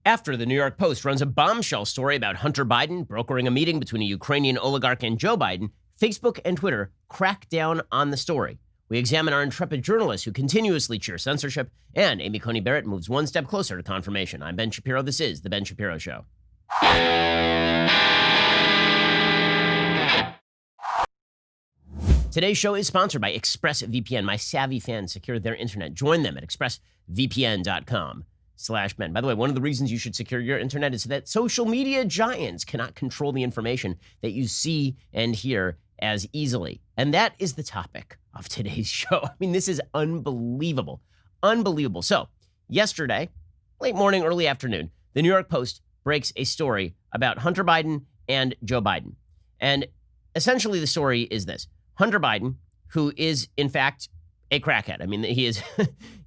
After the New York Post runs a bombshell story about Hunter Biden brokering a meeting between a Ukrainian oligarch and Joe Biden, Facebook and Twitter crack down on the story. We examine our intrepid journalists who continuously cheer censorship, and Amy Coney Barrett moves one step closer to confirmation. I'm Ben Shapiro. This is The Ben Shapiro Show. Today's show is sponsored by ExpressVPN. My savvy fans secure their internet. Join them at expressvpn.com/Ben. By the way, one of the reasons you should secure your internet is that social media giants cannot control the information that you see and hear as easily. And that is the topic of today's show. I mean, this is unbelievable. Unbelievable. So, yesterday, late morning, early afternoon, the New York Post breaks a story about Hunter Biden and Joe Biden. And essentially the story is this. Hunter Biden, who is, in fact, a crackhead. I mean, he is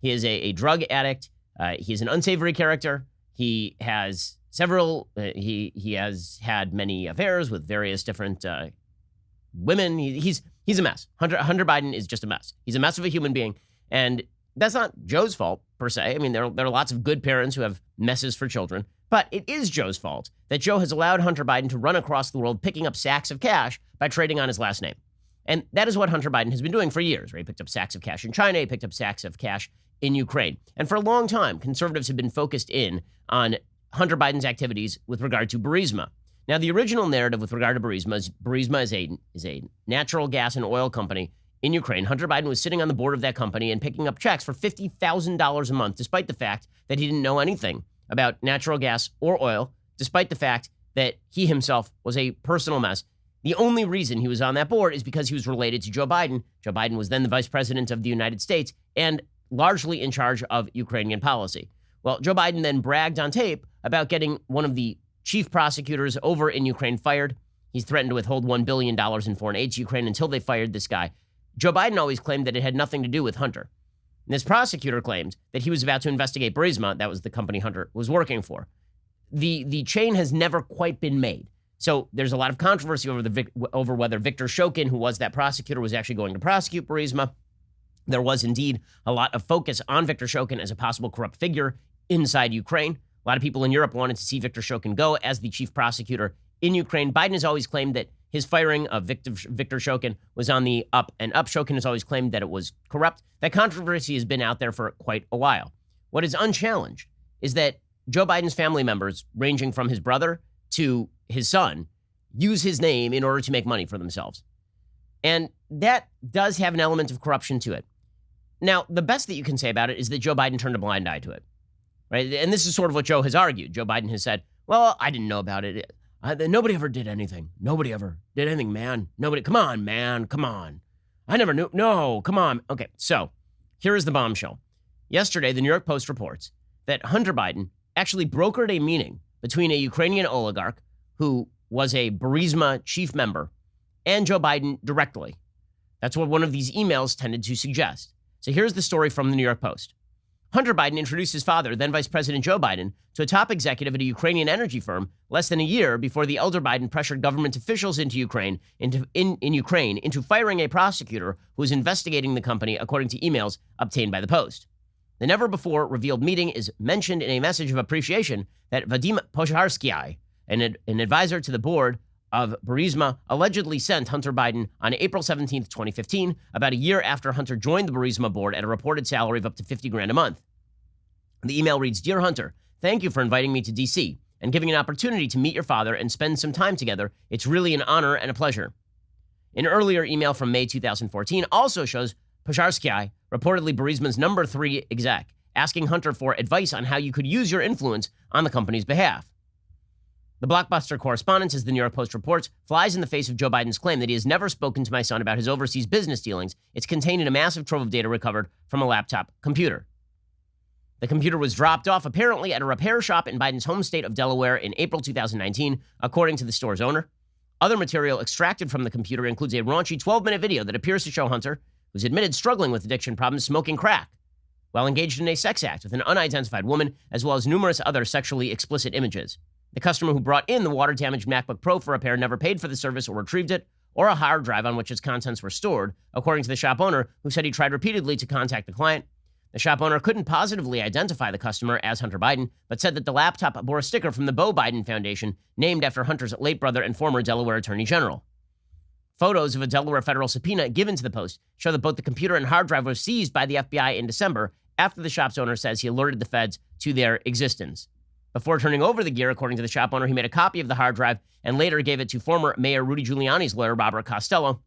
he is a drug addict. He is an unsavory character. He has several, he has had many affairs with various different women. He's a mess. Hunter Biden is just a mess. He's a mess of a human being. And that's not Joe's fault, per se. I mean, there are lots of good parents who have messes for children. But it is Joe's fault that Joe has allowed Hunter Biden to run across the world picking up sacks of cash by trading on his last name. And that is what Hunter Biden has been doing for years, right? He picked up sacks of cash in China. He picked up sacks of cash in Ukraine. And for a long time, conservatives have been focused in on Hunter Biden's activities with regard to Burisma. Now, the original narrative with regard to Burisma is a natural gas and oil company in Ukraine. Hunter Biden was sitting on the board of that company and picking up checks for $50,000 a month, despite the fact that he didn't know anything about natural gas or oil, despite the fact that he himself was a personal mess. The only reason he was on that board is because he was related to Joe Biden. Joe Biden was then the vice president of the United States and largely in charge of Ukrainian policy. Well, Joe Biden then bragged on tape about getting one of the chief prosecutors over in Ukraine fired. He's threatened to withhold $1 billion in foreign aid to Ukraine until they fired this guy. Joe Biden always claimed that it had nothing to do with Hunter. And this prosecutor claimed that he was about to investigate Burisma. That was the company Hunter was working for. The chain has never quite been made. So there's a lot of controversy over whether Victor Shokin, who was that prosecutor, was actually going to prosecute Burisma. There was indeed a lot of focus on Victor Shokin as a possible corrupt figure inside Ukraine. A lot of people in Europe wanted to see Victor Shokin go as the chief prosecutor in Ukraine. Biden has always claimed that his firing of Victor Shokin was on the up and up. Shokin has always claimed that it was corrupt. That controversy has been out there for quite a while. What is unchallenged is that Joe Biden's family members, ranging from his brother to his son, use his name in order to make money for themselves. And that does have an element of corruption to it. Now, the best that you can say about it is that Joe Biden turned a blind eye to it, right? And this is sort of what Joe has argued. Joe Biden has said, well, I didn't know about it. Nobody ever did anything. Nobody ever did anything, man. Nobody. Come on, man. Come on. I never knew. No, come on. Okay, so here is the bombshell. Yesterday, the New York Post reports that Hunter Biden actually brokered a meeting between a Ukrainian oligarch who was a Burisma chief member and Joe Biden directly. That's what one of these emails tended to suggest. So here's the story from the New York Post. Hunter Biden introduced his father, then Vice President Joe Biden, to a top executive at a Ukrainian energy firm less than a year before the elder Biden pressured government officials in Ukraine into firing a prosecutor who was investigating the company, according to emails obtained by the Post. The never-before-revealed meeting is mentioned in a message of appreciation that Vadim Pozharsky, an advisor to the board of Burisma, allegedly sent Hunter Biden on April 17, 2015, about a year after Hunter joined the Burisma board at a reported salary of up to $50,000 a month. The email reads, "Dear Hunter, thank you for inviting me to D.C. and giving an opportunity to meet your father and spend some time together. It's really an honor and a pleasure." An earlier email from May 2014 also shows Pozharsky, reportedly Burisma's number 3 exec, asking Hunter for advice on how you could use your influence on the company's behalf. The blockbuster correspondence, as the New York Post reports, flies in the face of Joe Biden's claim that he has never spoken to my son about his overseas business dealings. It's contained in a massive trove of data recovered from a laptop computer. The computer was dropped off apparently at a repair shop in Biden's home state of Delaware in April 2019, according to the store's owner. Other material extracted from the computer includes a raunchy 12-minute video that appears to show Hunter, who's admitted struggling with addiction problems, smoking crack, while engaged in a sex act with an unidentified woman, as well as numerous other sexually explicit images. The customer who brought in the water-damaged MacBook Pro for repair never paid for the service or retrieved it, or a hard drive on which its contents were stored, according to the shop owner, who said he tried repeatedly to contact the client. The shop owner couldn't positively identify the customer as Hunter Biden, but said that the laptop bore a sticker from the Beau Biden Foundation, named after Hunter's late brother and former Delaware Attorney General. Photos of a Delaware federal subpoena given to the Post show that both the computer and hard drive were seized by the FBI in December after the shop's owner says he alerted the feds to their existence. Before turning over the gear, according to the shop owner, he made a copy of the hard drive and later gave it to former Mayor Rudy Giuliani's lawyer, Robert Costello.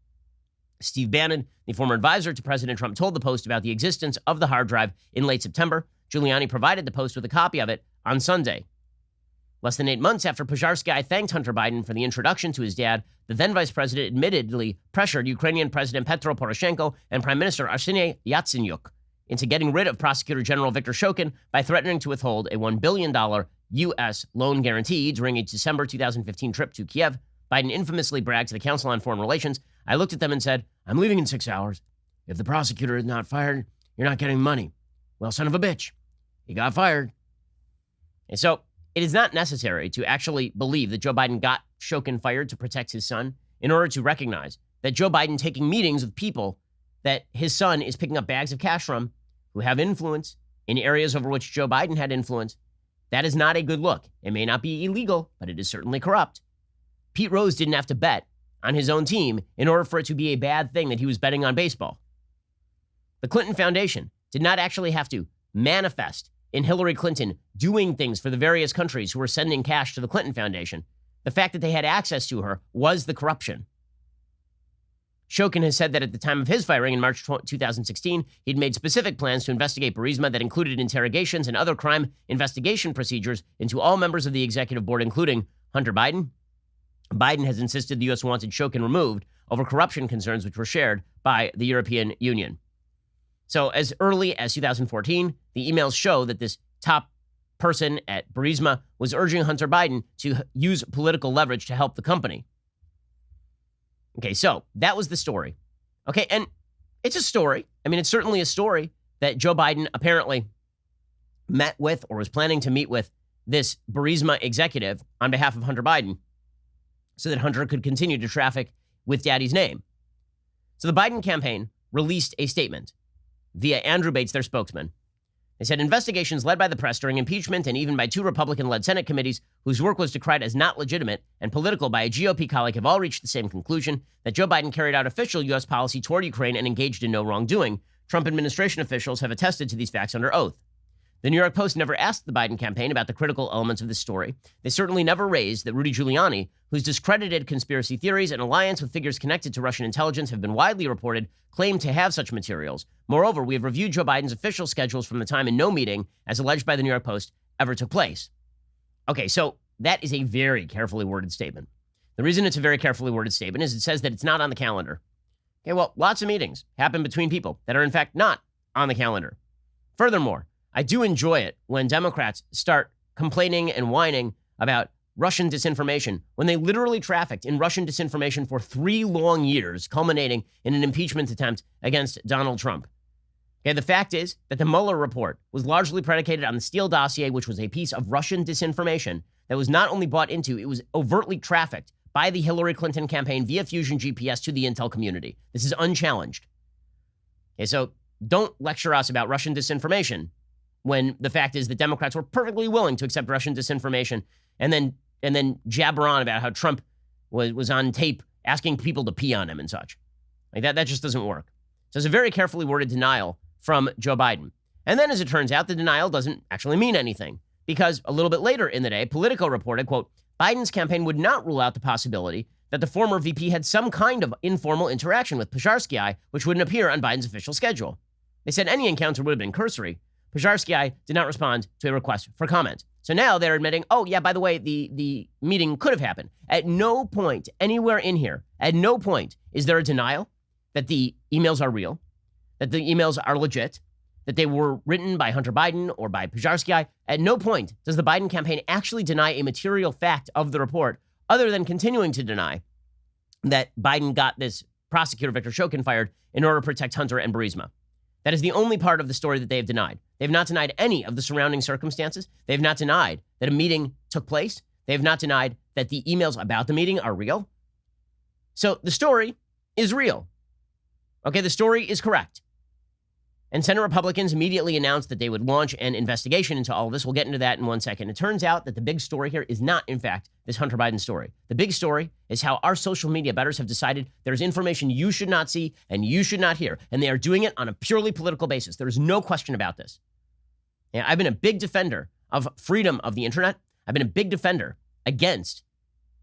Steve Bannon, the former advisor to President Trump, told the Post about the existence of the hard drive in late September. Giuliani provided the Post with a copy of it on Sunday. Less than 8 months after Pozharsky thanked Hunter Biden for the introduction to his dad, the then vice president admittedly pressured Ukrainian President Petro Poroshenko and Prime Minister Arseniy Yatsenyuk into getting rid of Prosecutor General Viktor Shokin by threatening to withhold a $1 billion U.S. loan guarantee during a December 2015 trip to Kiev. Biden infamously bragged to the Council on Foreign Relations, "I looked at them and said, I'm leaving in 6 hours. If the prosecutor is not fired, you're not getting money." Well, son of a bitch, he got fired. And so it is not necessary to actually believe that Joe Biden got Shokin fired to protect his son in order to recognize that Joe Biden taking meetings with people that his son is picking up bags of cash from who have influence in areas over which Joe Biden had influence, that is not a good look. It may not be illegal, but it is certainly corrupt. Pete Rose didn't have to bet on his own team in order for it to be a bad thing that he was betting on baseball. The Clinton Foundation did not actually have to manifest in Hillary Clinton doing things for the various countries who were sending cash to the Clinton Foundation. The fact that they had access to her was the corruption. Shokin has said that at the time of his firing in March 2016, he'd made specific plans to investigate Burisma that included interrogations and other crime investigation procedures into all members of the executive board, including Hunter Biden. Biden has insisted the U.S. wanted Shokin removed over corruption concerns which were shared by the European Union. So as early as 2014, the emails show that this top person at Burisma was urging Hunter Biden to use political leverage to help the company. Okay, so that was the story. Okay, and it's a story. I mean, it's certainly a story that Joe Biden apparently met with or was planning to meet with this Burisma executive on behalf of Hunter Biden so that Hunter could continue to traffic with daddy's name. So the Biden campaign released a statement via Andrew Bates, their spokesman. They said investigations led by the press during impeachment and even by 2 Republican-led Senate committees whose work was decried as not legitimate and political by a GOP colleague have all reached the same conclusion, that Joe Biden carried out official U.S. policy toward Ukraine and engaged in no wrongdoing. Trump administration officials have attested to these facts under oath. The New York Post never asked the Biden campaign about the critical elements of this story. They certainly never raised that Rudy Giuliani, whose discredited conspiracy theories and alliance with figures connected to Russian intelligence have been widely reported, claimed to have such materials. Moreover, we have reviewed Joe Biden's official schedules from the time and no meeting, as alleged by the New York Post, ever took place. Okay, so that is a very carefully worded statement. The reason it's a very carefully worded statement is it says that it's not on the calendar. Okay, well, lots of meetings happen between people that are in fact not on the calendar. Furthermore, I do enjoy it when Democrats start complaining and whining about Russian disinformation when they literally trafficked in Russian disinformation for 3 long years, culminating in an impeachment attempt against Donald Trump. Okay, the fact is that the Mueller report was largely predicated on the Steele dossier, which was a piece of Russian disinformation that was not only bought into, it was overtly trafficked by the Hillary Clinton campaign via Fusion GPS to the intel community. This is unchallenged. Okay, so don't lecture us about Russian disinformation when the fact is that Democrats were perfectly willing to accept Russian disinformation and then jabber on about how Trump was on tape asking people to pee on him and such. Like that just doesn't work. So it's a very carefully worded denial from Joe Biden. And then as it turns out, the denial doesn't actually mean anything because a little bit later in the day, Politico reported, quote, Biden's campaign would not rule out the possibility that the former VP had some kind of informal interaction with Pozharsky, which wouldn't appear on Biden's official schedule. They said any encounter would have been cursory. Pozharsky did not respond to a request for comment. So now they're admitting, oh, yeah, by the way, the meeting could have happened. At no point anywhere in here, at no point is there a denial that the emails are real, that the emails are legit, that they were written by Hunter Biden or by Pozharsky. At no point does the Biden campaign actually deny a material fact of the report, other than continuing to deny that Biden got this prosecutor, Viktor Shokin, fired in order to protect Hunter and Burisma. That is the only part of the story that they have denied. They have not denied any of the surrounding circumstances. They have not denied that a meeting took place. They have not denied that the emails about the meeting are real. So the story is real. Okay, the story is correct. And Senate Republicans immediately announced that they would launch an investigation into all of this. We'll get into that in 1 second. It turns out that the big story here is not, in fact, this Hunter Biden story. The big story is how our social media bettors have decided there's information you should not see and you should not hear. And they are doing it on a purely political basis. There is no question about this. And I've been a big defender of freedom of the internet. I've been a big defender against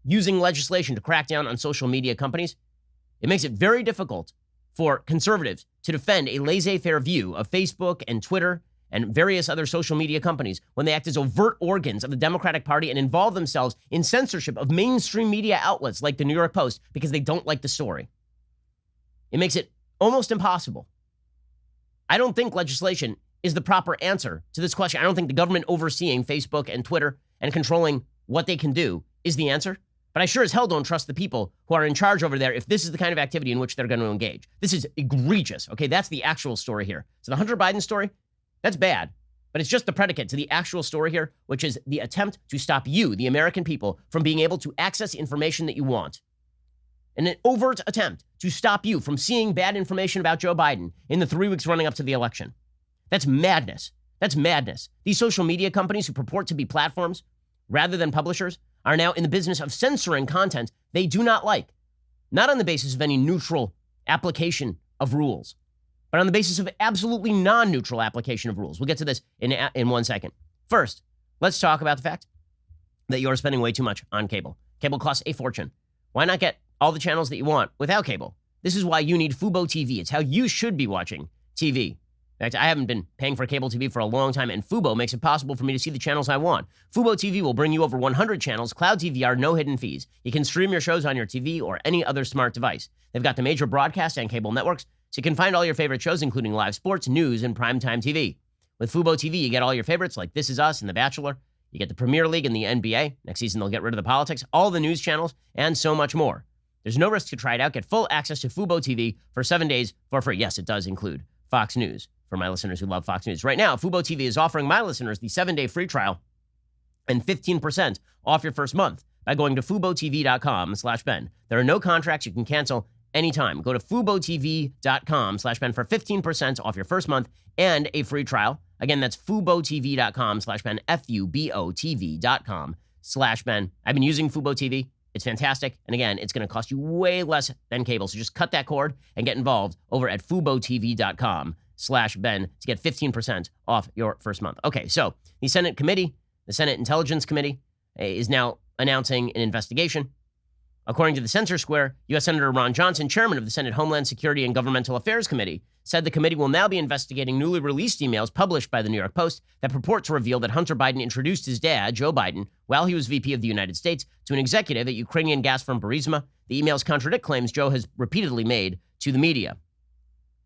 using legislation to crack down on social media companies. It makes it very difficult for conservatives to defend a laissez-faire view of Facebook and Twitter and various other social media companies when they act as overt organs of the Democratic Party and involve themselves in censorship of mainstream media outlets like the New York Post because they don't like the story. It makes it almost impossible. I don't think legislation is the proper answer to this question. I don't think the government overseeing Facebook and Twitter and controlling what they can do is the answer. But I sure as hell don't trust the people who are in charge over there if this is the kind of activity in which they're going to engage. This is egregious. Okay, that's the actual story here. So the Hunter Biden story, that's bad. But it's just the predicate to the actual story here, which is the attempt to stop you, the American people, from being able to access information that you want. And an overt attempt to stop you from seeing bad information about Joe Biden in the 3 weeks running up to the election. That's madness. That's madness. These social media companies who purport to be platforms rather than publishers are now in the business of censoring content they do not like, not on the basis of any neutral application of rules, but on the basis of absolutely non-neutral application of rules. We'll get to this in 1 second. First, let's talk about the fact that you're spending way too much on cable. Cable costs a fortune. Why not get all the channels that you want without cable? This is why you need Fubo TV. It's how you should be watching TV. In fact, I haven't been paying for cable TV for a long time, and Fubo makes it possible for me to see the channels I want. Fubo TV will bring you over 100 channels, cloud DVR, no hidden fees. You can stream your shows on your TV or any other smart device. They've got the major broadcast and cable networks, so you can find all your favorite shows, including live sports, news, and primetime TV. With Fubo TV, you get all your favorites like This Is Us and The Bachelor. You get the Premier League and the NBA. Next season, they'll get rid of the politics, all the news channels, and so much more. There's no risk to try it out. Get full access to Fubo TV for 7 days for free. Yes, it does include Fox News. For my listeners who love Fox News. Right now, Fubo TV is offering my listeners the 7-day free trial and 15% off your first month by going to FuboTV.com/Ben. There are no contracts. You can cancel anytime. Go to FuboTV.com/Ben for 15% off your first month and a free trial. Again, that's FuboTV.com/Ben, FuboTV.com/Ben. I've been using Fubo TV. It's fantastic. And again, it's going to cost you way less than cable. So just cut that cord and get involved over at FuboTV.com/Ben to get 15% off your first month. Okay, so the Senate committee, the Senate Intelligence Committee, is now announcing an investigation. According to the Censor Square, U.S. Senator Ron Johnson, chairman of the Senate Homeland Security and Governmental Affairs Committee, said the committee will now be investigating newly released emails published by the New York Post that purport to reveal that Hunter Biden introduced his dad, Joe Biden, while he was VP of the United States, to an executive at Ukrainian gas firm Burisma. The emails contradict claims Joe has repeatedly made to the media.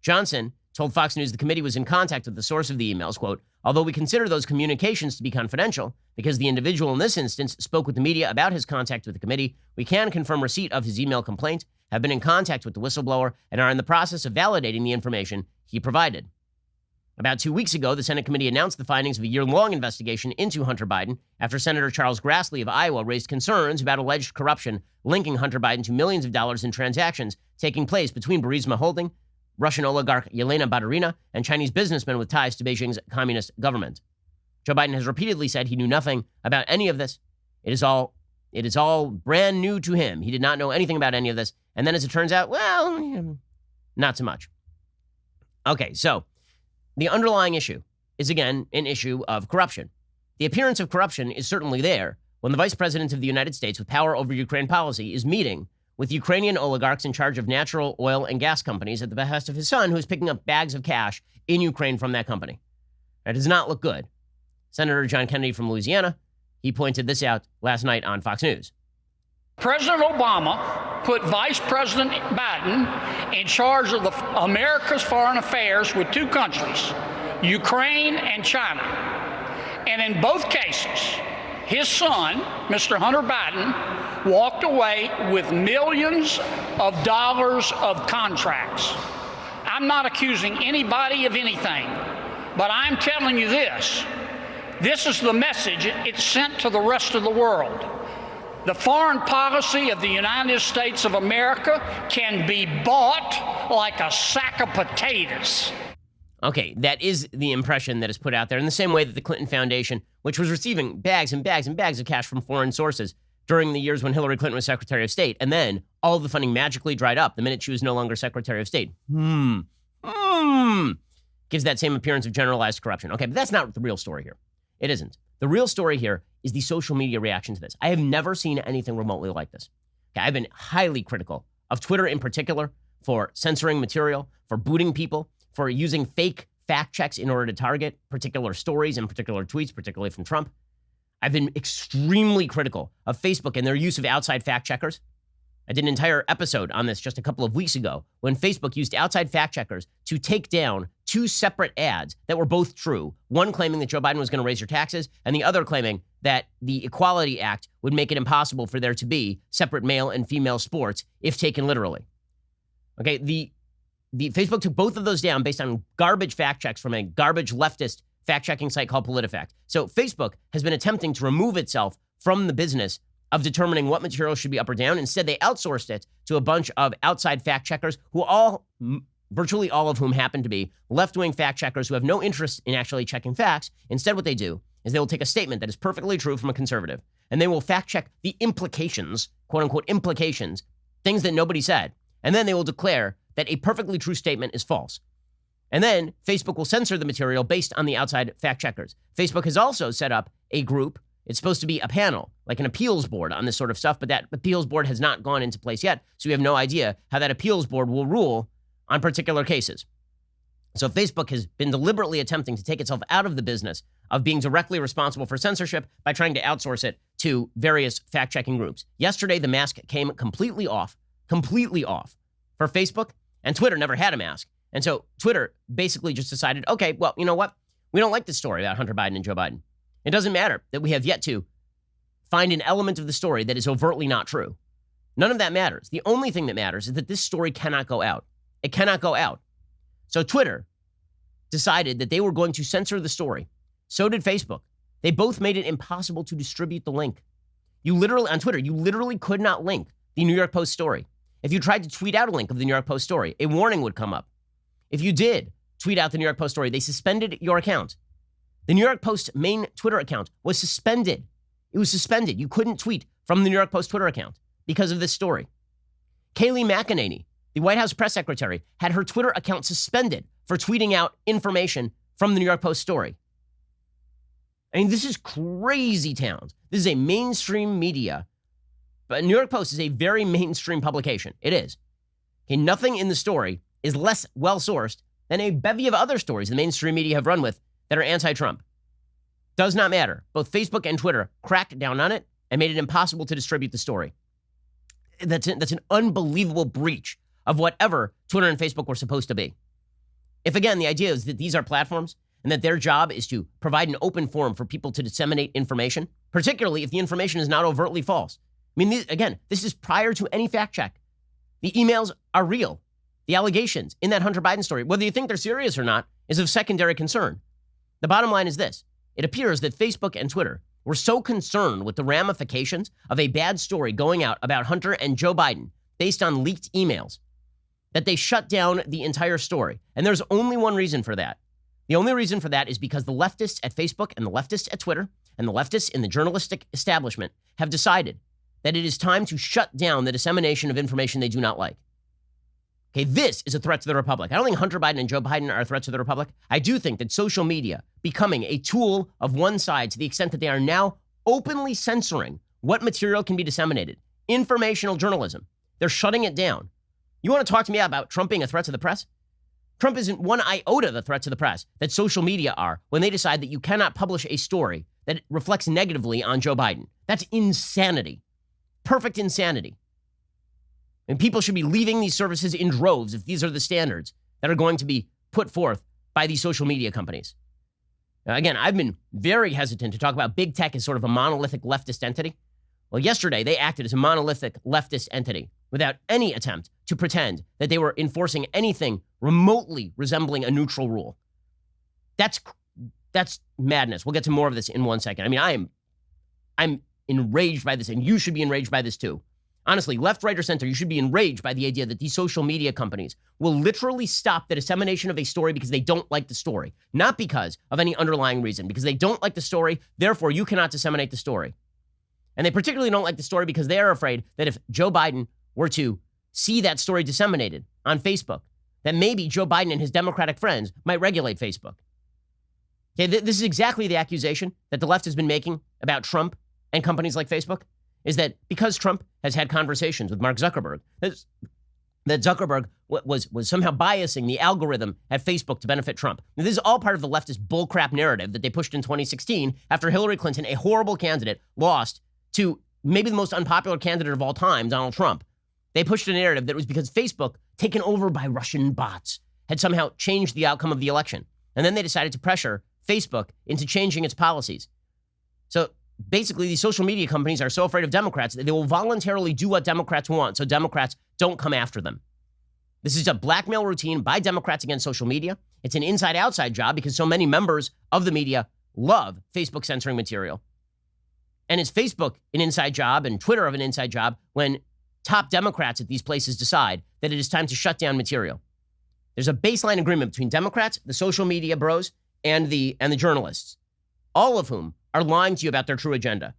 Johnson told Fox News the committee was in contact with the source of the emails, quote, although we consider those communications to be confidential because the individual in this instance spoke with the media about his contact with the committee, we can confirm receipt of his email complaint, have been in contact with the whistleblower, and are in the process of validating the information he provided. About 2 weeks ago, the Senate committee announced the findings of a year-long investigation into Hunter Biden after Senator Charles Grassley of Iowa raised concerns about alleged corruption linking Hunter Biden to millions of dollars in transactions taking place between Burisma Holding, Russian oligarch Yelena Baturina, and Chinese businessmen with ties to Beijing's communist government. Joe Biden has repeatedly said he knew nothing about any of this. It is all brand new to him. He did not know anything about any of this. And then as it turns out, well, not so much. Okay, so the underlying issue is, again, an issue of corruption. The appearance of corruption is certainly there when the vice president of the United States with power over Ukraine policy is meeting with Ukrainian oligarchs in charge of natural oil and gas companies at the behest of his son, who is picking up bags of cash in Ukraine from that company. That does not look good. Senator John Kennedy from Louisiana, he pointed this out last night on Fox News. President Obama put Vice President Biden in charge of America's foreign affairs with two countries, Ukraine and China. And in both cases, his son, Mr. Hunter Biden, walked away with millions of dollars of contracts. I'm not accusing anybody of anything, but I'm telling you this. This is the message it's sent to the rest of the world. The foreign policy of the United States of America can be bought like a sack of potatoes. Okay, that is the impression that is put out there in the same way that the Clinton Foundation, which was receiving bags and bags and bags of cash from foreign sources during the years when Hillary Clinton was Secretary of State, and then all of the funding magically dried up the minute she was no longer Secretary of State. Gives that same appearance of generalized corruption. Okay, but that's not the real story here. It isn't. The real story here is the social media reaction to this. I have never seen anything remotely like this. Okay, I've been highly critical of Twitter in particular for censoring material, for booting people, for using fake fact checks in order to target particular stories and particular tweets, particularly from Trump. I've been extremely critical of Facebook and their use of outside fact checkers. I did an entire episode on this just a couple of weeks ago when Facebook used outside fact checkers to take down two separate ads that were both true. One claiming that Joe Biden was going to raise your taxes, and the other claiming that the Equality Act would make it impossible for there to be separate male and female sports if taken literally. Okay, the Facebook took both of those down based on garbage fact checks from a garbage leftist fact-checking site called PolitiFact. So Facebook has been attempting to remove itself from the business of determining what material should be up or down. Instead, they outsourced it to a bunch of outside fact checkers who virtually all of whom happen to be left-wing fact checkers who have no interest in actually checking facts. Instead, what they do is they will take a statement that is perfectly true from a conservative, and they will fact-check the implications, quote-unquote implications, things that nobody said, and then they will declare that a perfectly true statement is false. And then Facebook will censor the material based on the outside fact checkers. Facebook has also set up a group. It's supposed to be a panel, like an appeals board on this sort of stuff, but that appeals board has not gone into place yet. So we have no idea how that appeals board will rule on particular cases. So Facebook has been deliberately attempting to take itself out of the business of being directly responsible for censorship by trying to outsource it to various fact-checking groups. Yesterday, the mask came completely off for Facebook, and Twitter never had a mask. And so Twitter basically just decided, okay, well, you know what? We don't like this story about Hunter Biden and Joe Biden. It doesn't matter that we have yet to find an element of the story that is overtly not true. None of that matters. The only thing that matters is that this story cannot go out. It cannot go out. So Twitter decided that they were going to censor the story. So did Facebook. They both made it impossible to distribute the link. On Twitter, you literally could not link the New York Post story. If you tried to tweet out a link of the New York Post story, a warning would come up. If you did tweet out the New York Post story, they suspended your account. The New York Post main Twitter account was suspended. It was suspended. You couldn't tweet from the New York Post Twitter account because of this story. Kayleigh McEnany, the White House press secretary, had her Twitter account suspended for tweeting out information from the New York Post story. I mean, this is crazy town. This is a mainstream media, but New York Post is a very mainstream publication. It is. Okay, nothing in the story is less well-sourced than a bevy of other stories the mainstream media have run with that are anti-Trump. Does not matter. Both Facebook and Twitter cracked down on it and made it impossible to distribute the story. That's an unbelievable breach of whatever Twitter and Facebook were supposed to be. If, again, the idea is that these are platforms and that their job is to provide an open forum for people to disseminate information, particularly if the information is not overtly false. I mean, this is prior to any fact check. The emails are real. The allegations in that Hunter Biden story, whether you think they're serious or not, is of secondary concern. The bottom line is this. It appears that Facebook and Twitter were so concerned with the ramifications of a bad story going out about Hunter and Joe Biden based on leaked emails that they shut down the entire story. And there's only one reason for that. The only reason for that is because the leftists at Facebook and the leftists at Twitter and the leftists in the journalistic establishment have decided that it is time to shut down the dissemination of information they do not like. Okay, this is a threat to the Republic. I don't think Hunter Biden and Joe Biden are a threat to the Republic. I do think that social media becoming a tool of one side to the extent that they are now openly censoring what material can be disseminated. Informational journalism. They're shutting it down. You want to talk to me about Trump being a threat to the press? Trump isn't one iota the threat to the press that social media are when they decide that you cannot publish a story that reflects negatively on Joe Biden. That's insanity. Perfect insanity. And people should be leaving these services in droves if these are the standards that are going to be put forth by these social media companies. Now, again, I've been very hesitant to talk about big tech as sort of a monolithic leftist entity. Well, yesterday they acted as a monolithic leftist entity without any attempt to pretend that they were enforcing anything remotely resembling a neutral rule. That's madness. We'll get to more of this in 1 second. I mean, I'm enraged by this, and you should be enraged by this too. Honestly, left, right, or center, you should be enraged by the idea that these social media companies will literally stop the dissemination of a story because they don't like the story, not because of any underlying reason, because they don't like the story, therefore you cannot disseminate the story. And they particularly don't like the story because they are afraid that if Joe Biden were to see that story disseminated on Facebook, that maybe Joe Biden and his Democratic friends might regulate Facebook. Okay, this is exactly the accusation that the left has been making about Trump and companies like Facebook, is that because Trump has had conversations with Mark Zuckerberg, that Zuckerberg was somehow biasing the algorithm at Facebook to benefit Trump. Now, this is all part of the leftist bullcrap narrative that they pushed in 2016 after Hillary Clinton, a horrible candidate, lost to maybe the most unpopular candidate of all time, Donald Trump. They pushed a narrative that it was because Facebook, taken over by Russian bots, had somehow changed the outcome of the election. And then they decided to pressure Facebook into changing its policies. So basically, these social media companies are so afraid of Democrats that they will voluntarily do what Democrats want so Democrats don't come after them. This is a blackmail routine by Democrats against social media. It's an inside-outside job because so many members of the media love Facebook censoring material. And it's Facebook an inside job and Twitter of an inside job when top Democrats at these places decide that it is time to shut down material. There's a baseline agreement between Democrats, the social media bros, and the journalists, all of whom are lying to you about their true agenda.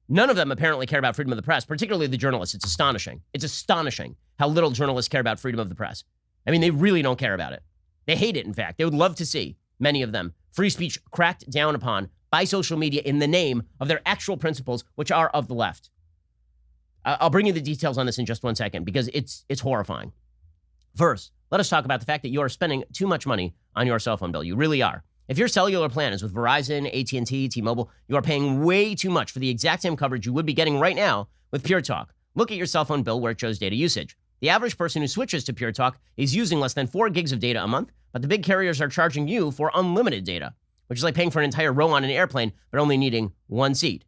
None of them apparently care about freedom of the press, particularly the journalists. It's astonishing. It's astonishing how little journalists care about freedom of the press. I mean, they really don't care about it. They hate it, in fact. They would love to see, many of them, free speech cracked down upon by social media in the name of their actual principles, which are of the left. I'll bring you the details on this in just one second because it's horrifying. First, let us talk about the fact that you are spending too much money on your cell phone bill. You really are. If your cellular plan is with Verizon, AT&T, T-Mobile, you are paying way too much for the exact same coverage you would be getting right now with Pure Talk. Look at your cell phone bill where it shows data usage. The average person who switches to Pure Talk is using less than 4 gigs of data a month, but the big carriers are charging you for unlimited data, which is like paying for an entire row on an airplane, but only needing one seat.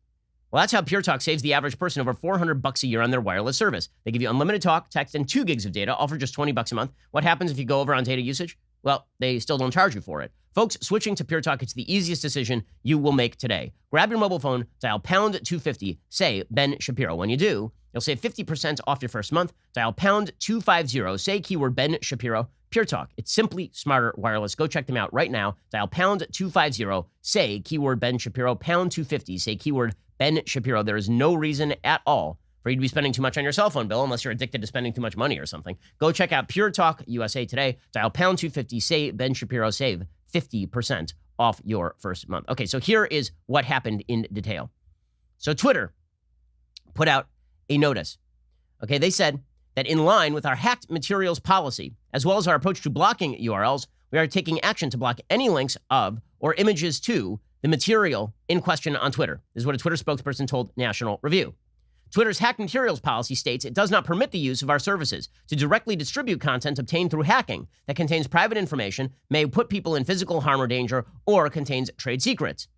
Well, that's how Pure Talk saves the average person over $400 a year on their wireless service. They give you unlimited talk, text, and 2 gigs of data, all for just $20 a month. What happens if you go over on data usage? Well, they still don't charge you for it. Folks, switching to Pure Talk, it's the easiest decision you will make today. Grab your mobile phone, dial pound 250, say Ben Shapiro. When you do, you'll save 50% off your first month. Dial pound 250, say keyword Ben Shapiro. Pure Talk. It's simply smarter wireless. Go check them out right now. Dial pound 250, say keyword Ben Shapiro, pound 250, say keyword Ben Shapiro. There is no reason at all for you to be spending too much on your cell phone bill unless you're addicted to spending too much money or something. Go check out Pure Talk USA today. Dial pound 250, say Ben Shapiro, save 50% off your first month. Okay, so here is what happened in detail. So Twitter put out a notice. Okay, they said that in line with our hacked materials policy, as well as our approach to blocking URLs, we are taking action to block any links of or images to the material in question on Twitter. This is what a Twitter spokesperson told National Review. Twitter's hacked materials policy states it does not permit the use of our services to directly distribute content obtained through hacking that contains private information, may put people in physical harm or danger, or contains trade secrets.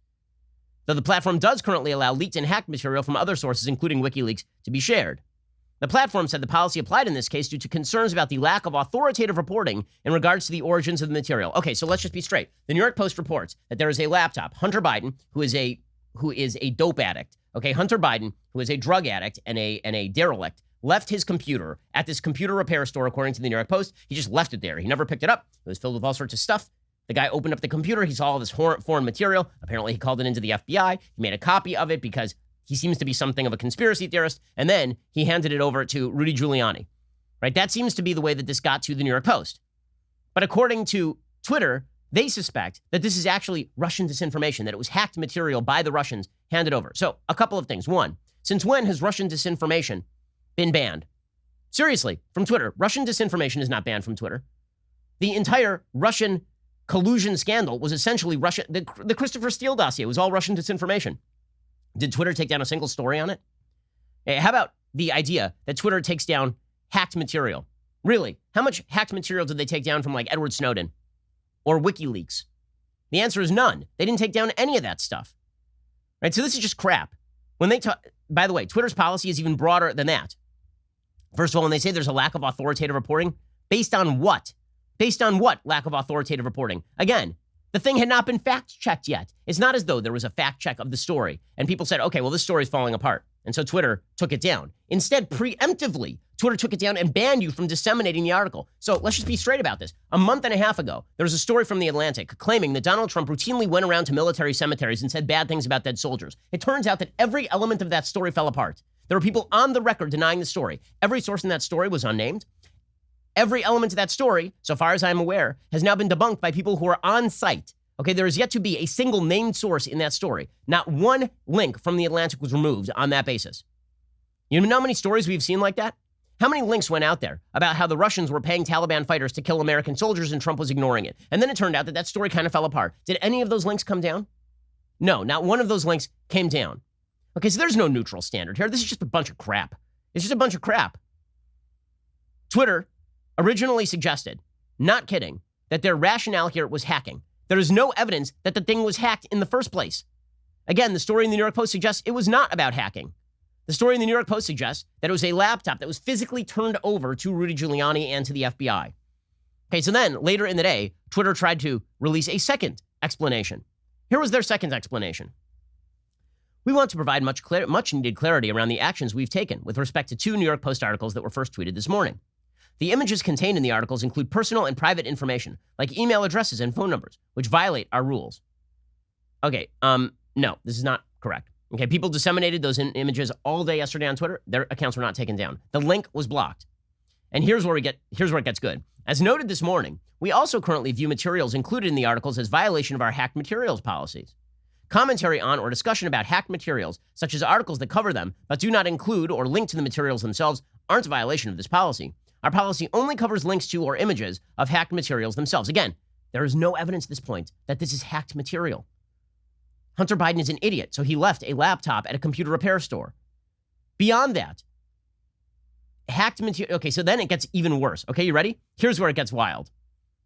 Though the platform does currently allow leaked and hacked material from other sources, including WikiLeaks, to be shared. The platform said the policy applied in this case due to concerns about the lack of authoritative reporting in regards to the origins of the material. Okay, so let's just be straight. The New York Post reports that there is a laptop, Hunter Biden, who is a dope addict. Okay, Hunter Biden, who is a drug addict and a derelict, left his computer at this computer repair store, according to the New York Post. He just left it there. He never picked it up. It was filled with all sorts of stuff. The guy opened up the computer. He saw all this foreign material. Apparently, he called it into the FBI. He made a copy of it because he seems to be something of a conspiracy theorist. And then he handed it over to Rudy Giuliani. Right? That seems to be the way that this got to the New York Post. But according to Twitter, they suspect that this is actually Russian disinformation, that it was hacked material by the Russians handed over. So a couple of things. One, since when has Russian disinformation been banned? Seriously, from Twitter. Russian disinformation is not banned from Twitter. The entire Russian collusion scandal was essentially Russia. The Christopher Steele dossier was all Russian disinformation. Did Twitter take down a single story on it? Hey, how about the idea that Twitter takes down hacked material? Really, how much hacked material did they take down from like Edward Snowden or WikiLeaks? The answer is none. They didn't take down any of that stuff. Right? So this is just crap. When they talk, by the way, Twitter's policy is even broader than that. First of all, when they say there's a lack of authoritative reporting, based on what? Based on what lack of authoritative reporting? Again, the thing had not been fact-checked yet. It's not as though there was a fact check of the story and people said, okay, well, this story is falling apart. And so Twitter took it down. Instead, preemptively, Twitter took it down and banned you from disseminating the article. So let's just be straight about this. A month and a half ago, there was a story from The Atlantic claiming that Donald Trump routinely went around to military cemeteries and said bad things about dead soldiers. It turns out that every element of that story fell apart. There were people on the record denying the story. Every source in that story was unnamed. Every element of that story, so far as I'm aware, has now been debunked by people who are on site. Okay, there is yet to be a single named source in that story. Not one link from The Atlantic was removed on that basis. You know how many stories we've seen like that? How many links went out there about how the Russians were paying Taliban fighters to kill American soldiers and Trump was ignoring it? And then it turned out that that story kind of fell apart. Did any of those links come down? No, not one of those links came down. Okay, so there's no neutral standard here. This is just a bunch of crap. It's just a bunch of crap. Twitter originally suggested, not kidding, that their rationale here was hacking. There is no evidence that the thing was hacked in the first place. Again, the story in the New York Post suggests it was not about hacking. The story in the New York Post suggests that it was a laptop that was physically turned over to Rudy Giuliani and to the FBI. Okay, so then later in the day, Twitter tried to release a second explanation. Here was their second explanation. We want to provide much needed clarity around the actions we've taken with respect to 2 New York Post articles that were first tweeted this morning. The images contained in the articles include personal and private information, like email addresses and phone numbers, which violate our rules. Okay, no, this is not correct. Okay, people disseminated those images all day yesterday on Twitter. Their accounts were not taken down. The link was blocked. And here's where it gets good. As noted this morning, we also currently view materials included in the articles as violation of our hacked materials policies. Commentary on or discussion about hacked materials, such as articles that cover them but do not include or link to the materials themselves, aren't a violation of this policy. Our policy only covers links to or images of hacked materials themselves. Again, there is no evidence at this point that this is hacked material. Hunter Biden is an idiot, so he left a laptop at a computer repair store. Beyond that, hacked material. Okay, so then it gets even worse. Okay, you ready? Here's where it gets wild.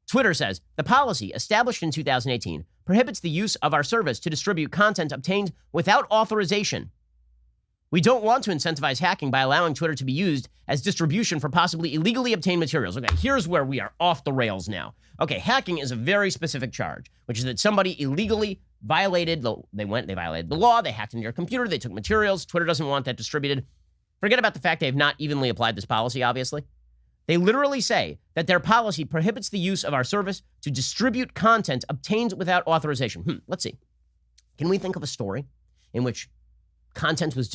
Twitter says, the policy established in 2018 prohibits the use of our service to distribute content obtained without authorization. We don't want to incentivize hacking by allowing Twitter to be used as distribution for possibly illegally obtained materials. Okay, here's where we are off the rails now. Okay, hacking is a very specific charge, which is that somebody illegally violated they violated the law, they hacked into your computer, they took materials. Twitter doesn't want that distributed. Forget about the fact they've not evenly applied this policy, obviously. They literally say that their policy prohibits the use of our service to distribute content obtained without authorization. Let's see. Can we think of a story in which content was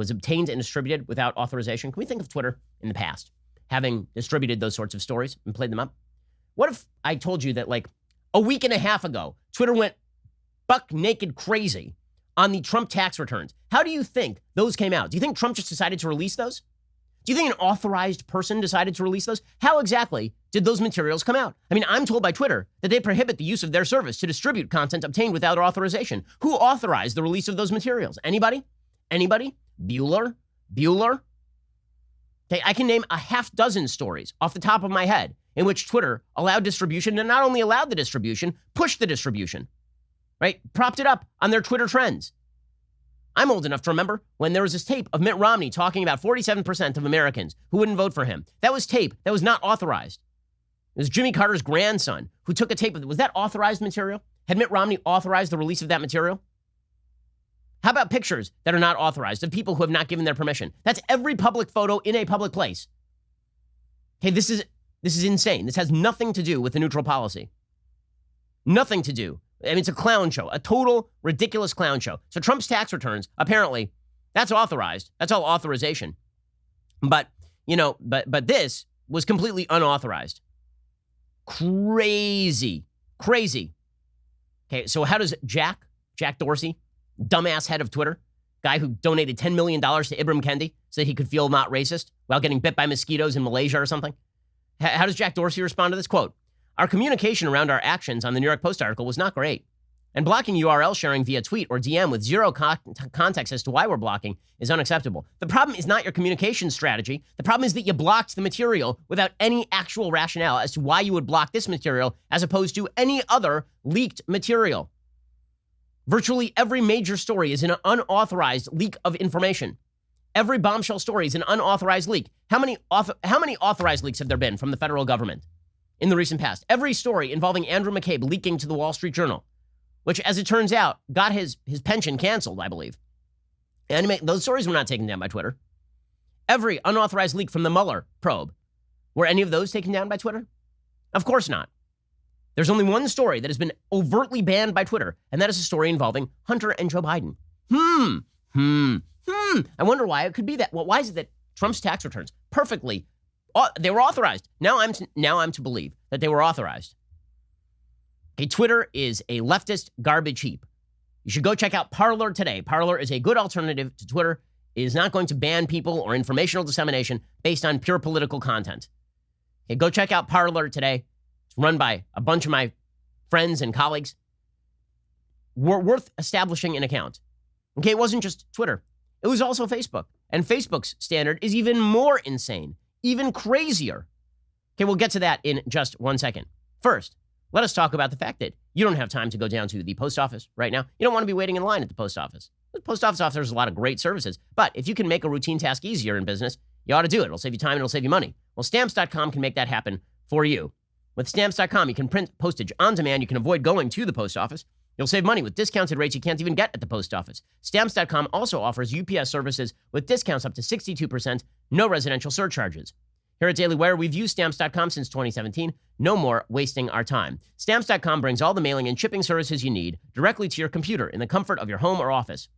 obtained and distributed without authorization? Can we think of Twitter in the past having distributed those sorts of stories and played them up? What if I told you that like a week and a half ago, Twitter went buck naked crazy on the Trump tax returns? How do you think those came out? Do you think Trump just decided to release those? Do you think an authorized person decided to release those? How exactly did those materials come out? I mean, I'm told by Twitter that they prohibit the use of their service to distribute content obtained without authorization. Who authorized the release of those materials? Anybody? Anybody? Bueller? Okay, I can name a half dozen stories off the top of my head in which Twitter allowed distribution, and not only allowed the distribution, pushed the distribution, right? Propped it up on their Twitter trends. I'm old enough to remember when there was this tape of Mitt Romney talking about 47% of Americans who wouldn't vote for him. That was tape that was not authorized. It was Jimmy Carter's grandson who took a tape of it. Was that authorized material? Had Mitt Romney authorized the release of that material? How about pictures that are not authorized of people who have not given their permission? That's every public photo in a public place. Okay, this is insane. This has nothing to do with the neutral policy. Nothing to do. I mean, it's a clown show, a total ridiculous clown show. So Trump's tax returns, apparently, that's authorized. That's all authorization. But, but this was completely unauthorized. Crazy. Okay, so how does Jack Dorsey, dumbass head of Twitter, guy who donated $10 million to Ibram Kendi so that he could feel not racist while getting bit by mosquitoes in Malaysia or something? How does Jack Dorsey respond to this? Quote, our communication around our actions on the New York Post article was not great. And blocking URL sharing via tweet or DM with zero context as to why we're blocking is unacceptable. The problem is not your communication strategy. The problem is that you blocked the material without any actual rationale as to why you would block this material as opposed to any other leaked material. Virtually every major story is an unauthorized leak of information. Every bombshell story is an unauthorized leak. How many authorized leaks have there been from the federal government in the recent past? Every story involving Andrew McCabe leaking to the Wall Street Journal, which, as it turns out, got his pension canceled, I believe. Those stories were not taken down by Twitter. Every unauthorized leak from the Mueller probe, were any of those taken down by Twitter? Of course not. There's only one story that has been overtly banned by Twitter, and that is a story involving Hunter and Joe Biden. I wonder why it could be that. Well, why is it that Trump's tax returns perfectly, they were authorized. Now I'm to believe that they were authorized. Okay, Twitter is a leftist garbage heap. You should go check out Parler today. Parler is a good alternative to Twitter. It is not going to ban people or informational dissemination based on pure political content. Okay, go check out Parler today. It's run by a bunch of my friends and colleagues. Worth establishing an account. Okay, it wasn't just Twitter. It was also Facebook. And Facebook's standard is even more insane, even crazier. Okay, we'll get to that in just 1 second. First, let us talk about the fact that you don't have time to go down to the post office right now. You don't want to be waiting in line at the post office. The post office offers a lot of great services, but if you can make a routine task easier in business, you ought to do it. It'll save you time and it'll save you money. Well, Stamps.com can make that happen for you. With Stamps.com, you can print postage on demand. You can avoid going to the post office. You'll save money with discounted rates you can't even get at the post office. Stamps.com also offers UPS services with discounts up to 62%, no residential surcharges. Here at Daily Wire, we've used Stamps.com since 2017. No more wasting our time. Stamps.com brings all the mailing and shipping services you need directly to your computer in the comfort of your home or office.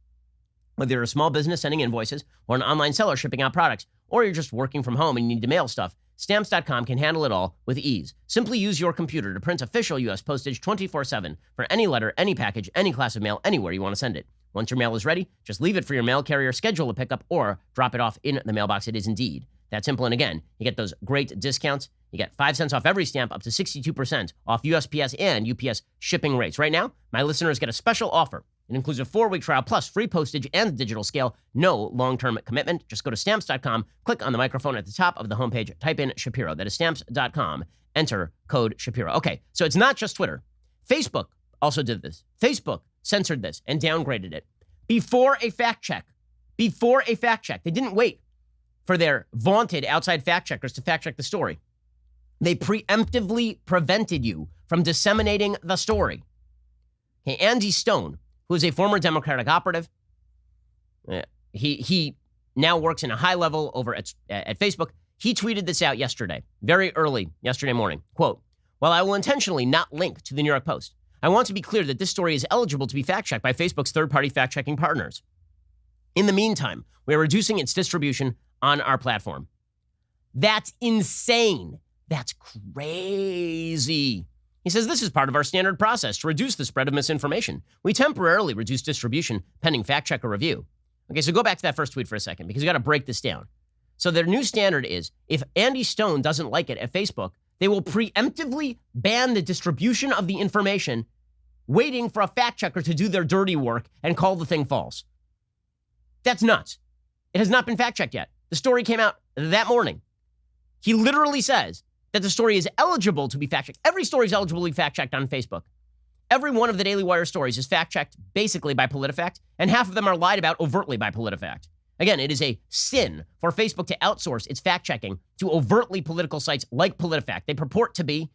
Whether you're a small business sending invoices or an online seller shipping out products, or you're just working from home and you need to mail stuff, Stamps.com can handle it all with ease. Simply use your computer to print official U.S. postage 24/7 for any letter, any package, any class of mail, anywhere you want to send it. Once your mail is ready, just leave it for your mail carrier, schedule a pickup, or drop it off in the mailbox. It is indeed that simple. And again, you get those great discounts. You get 5 cents off every stamp, up to 62% off USPS and UPS shipping rates. Right now, my listeners get a special offer. It includes a 4-week trial plus free postage and digital scale. No long-term commitment. Just go to Stamps.com, click on the microphone at the top of the homepage, type in Shapiro. That is Stamps.com. Enter code Shapiro. Okay, so it's not just Twitter. Facebook also did this. Facebook censored this and downgraded it before a fact check. Before a fact check. They didn't wait for their vaunted outside fact checkers to fact check the story. They preemptively prevented you from disseminating the story. Okay, Andy Stone, who is a former Democratic operative, he now works in a high level over at Facebook. He tweeted this out yesterday, very early yesterday morning. Quote, "While I will intentionally not link to the New York Post, I want to be clear that this story is eligible to be fact-checked by Facebook's third-party fact-checking partners. In the meantime, we are reducing its distribution on our platform." That's insane. That's crazy. He says, "This is part of our standard process to reduce the spread of misinformation. We temporarily reduce distribution pending fact-checker review." Okay, so go back to that first tweet for a second, because you got to break this down. So their new standard is, if Andy Stone doesn't like it at Facebook, they will preemptively ban the distribution of the information, waiting for a fact-checker to do their dirty work and call the thing false. That's nuts. It has not been fact-checked yet. The story came out that morning. He literally says that the story is eligible to be fact-checked. Every story is eligible to be fact-checked on Facebook. Every one of the Daily Wire stories is fact-checked basically by PolitiFact, and half of them are lied about overtly by PolitiFact. Again, it is a sin for Facebook to outsource its fact-checking to overtly political sites like PolitiFact. They purport to be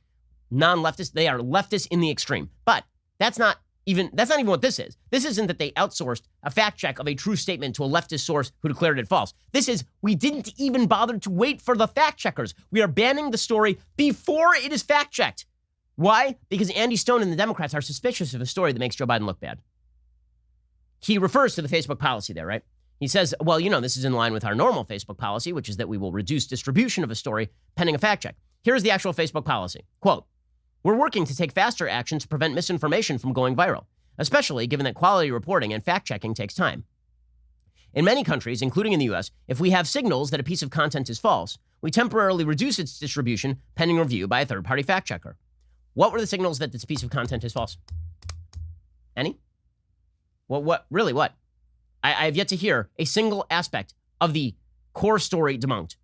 non-leftist. They are leftist in the extreme. But that's not even what this is. This isn't that they outsourced a fact-check of a true statement to a leftist source who declared it false. This is, we didn't even bother to wait for the fact-checkers. We are banning the story before it is fact-checked. Why? Because Andy Stone and the Democrats are suspicious of a story that makes Joe Biden look bad. He refers to the Facebook policy there, right? He says, well, this is in line with our normal Facebook policy, which is that we will reduce distribution of a story pending a fact check. Here's the actual Facebook policy. Quote, "We're working to take faster action to prevent misinformation from going viral, especially given that quality reporting and fact-checking takes time. In many countries, including in the U.S., if we have signals that a piece of content is false, we temporarily reduce its distribution pending review by a third-party fact-checker." What were the signals that this piece of content is false? Any? Well, what? Really, what? I have yet to hear a single aspect of the core story debunked.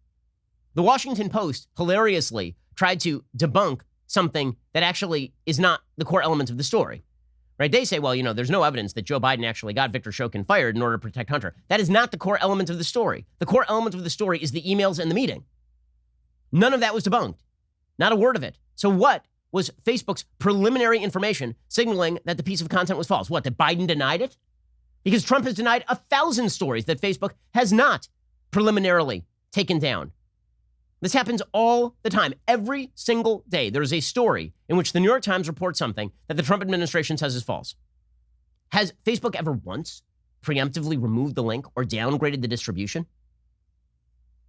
The Washington Post hilariously tried to debunk something that actually is not the core element of the story, right? They say, well, there's no evidence that Joe Biden actually got Victor Shokin fired in order to protect Hunter. That is not the core element of the story. The core element of the story is the emails and the meeting. None of that was debunked. Not a word of it. So what was Facebook's preliminary information signaling that the piece of content was false? What, that Biden denied it? Because Trump has denied 1,000 stories that Facebook has not preliminarily taken down. This happens all the time. Every single day, there is a story in which the New York Times reports something that the Trump administration says is false. Has Facebook ever once preemptively removed the link or downgraded the distribution?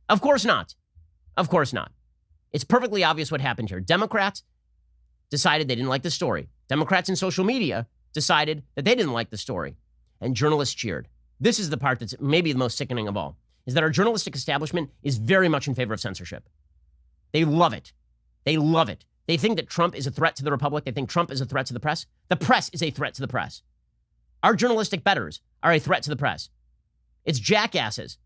Of course not. Of course not. It's perfectly obvious what happened here. Democrats decided they didn't like the story. Democrats in social media decided that they didn't like the story. And journalists cheered. This is the part that's maybe the most sickening of all, is that our journalistic establishment is very much in favor of censorship. They love it. They love it. They think that Trump is a threat to the republic. They think Trump is a threat to the press. The press is a threat to the press. Our journalistic betters are a threat to the press. It's jackasses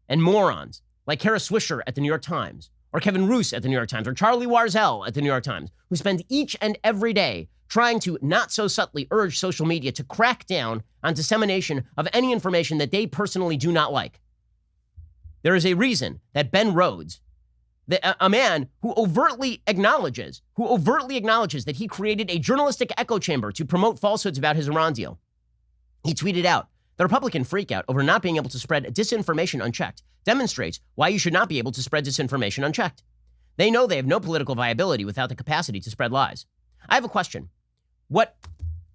and morons like Kara Swisher at the New York Times, or Kevin Roose at the New York Times, or Charlie Warzel at the New York Times, who spend each and every day trying to not so subtly urge social media to crack down on dissemination of any information that they personally do not like. There is a reason that Ben Rhodes, a man who overtly acknowledges that he created a journalistic echo chamber to promote falsehoods about his Iran deal. He tweeted out, "The Republican freakout over not being able to spread disinformation unchecked demonstrates why you should not be able to spread disinformation unchecked. They know they have no political viability without the capacity to spread lies." I have a question. What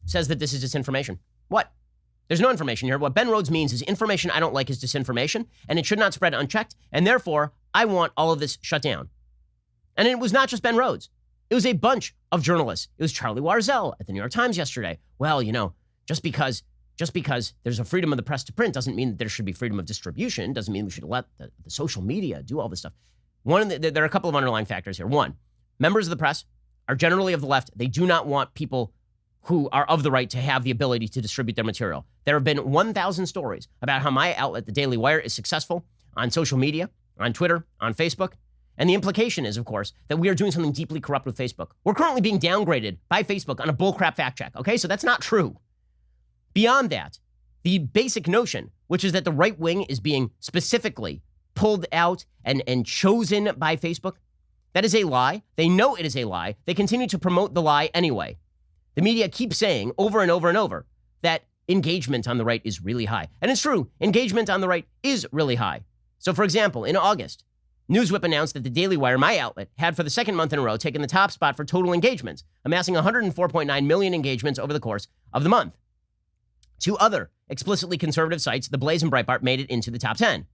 says that this is disinformation? What? There's no information here. What Ben Rhodes means is information I don't like is disinformation, and it should not spread unchecked, and therefore, I want all of this shut down. And it was not just Ben Rhodes. It was a bunch of journalists. It was Charlie Warzel at the New York Times yesterday. Well, just because there's a freedom of the press to print doesn't mean that there should be freedom of distribution, doesn't mean we should let the social media do all this stuff. There are a couple of underlying factors here. One, members of the press are generally of the left. They do not want people who are of the right to have the ability to distribute their material. There have been 1,000 stories about how my outlet, the Daily Wire, is successful on social media, on Twitter, on Facebook. And the implication is, of course, that we are doing something deeply corrupt with Facebook. We're currently being downgraded by Facebook on a bullcrap fact check, okay? So that's not true. Beyond that, the basic notion, which is that the right wing is being specifically pulled out and chosen by Facebook, that is a lie. They know it is a lie. They continue to promote the lie anyway. The media keeps saying over and over and over that engagement on the right is really high. And it's true. Engagement on the right is really high. So, for example, in August, Newswhip announced that the Daily Wire, my outlet, had for the second month in a row taken the top spot for total engagements, amassing 104.9 million engagements over the course of the month. Two other explicitly conservative sites, The Blaze and Breitbart, made it into the top 10.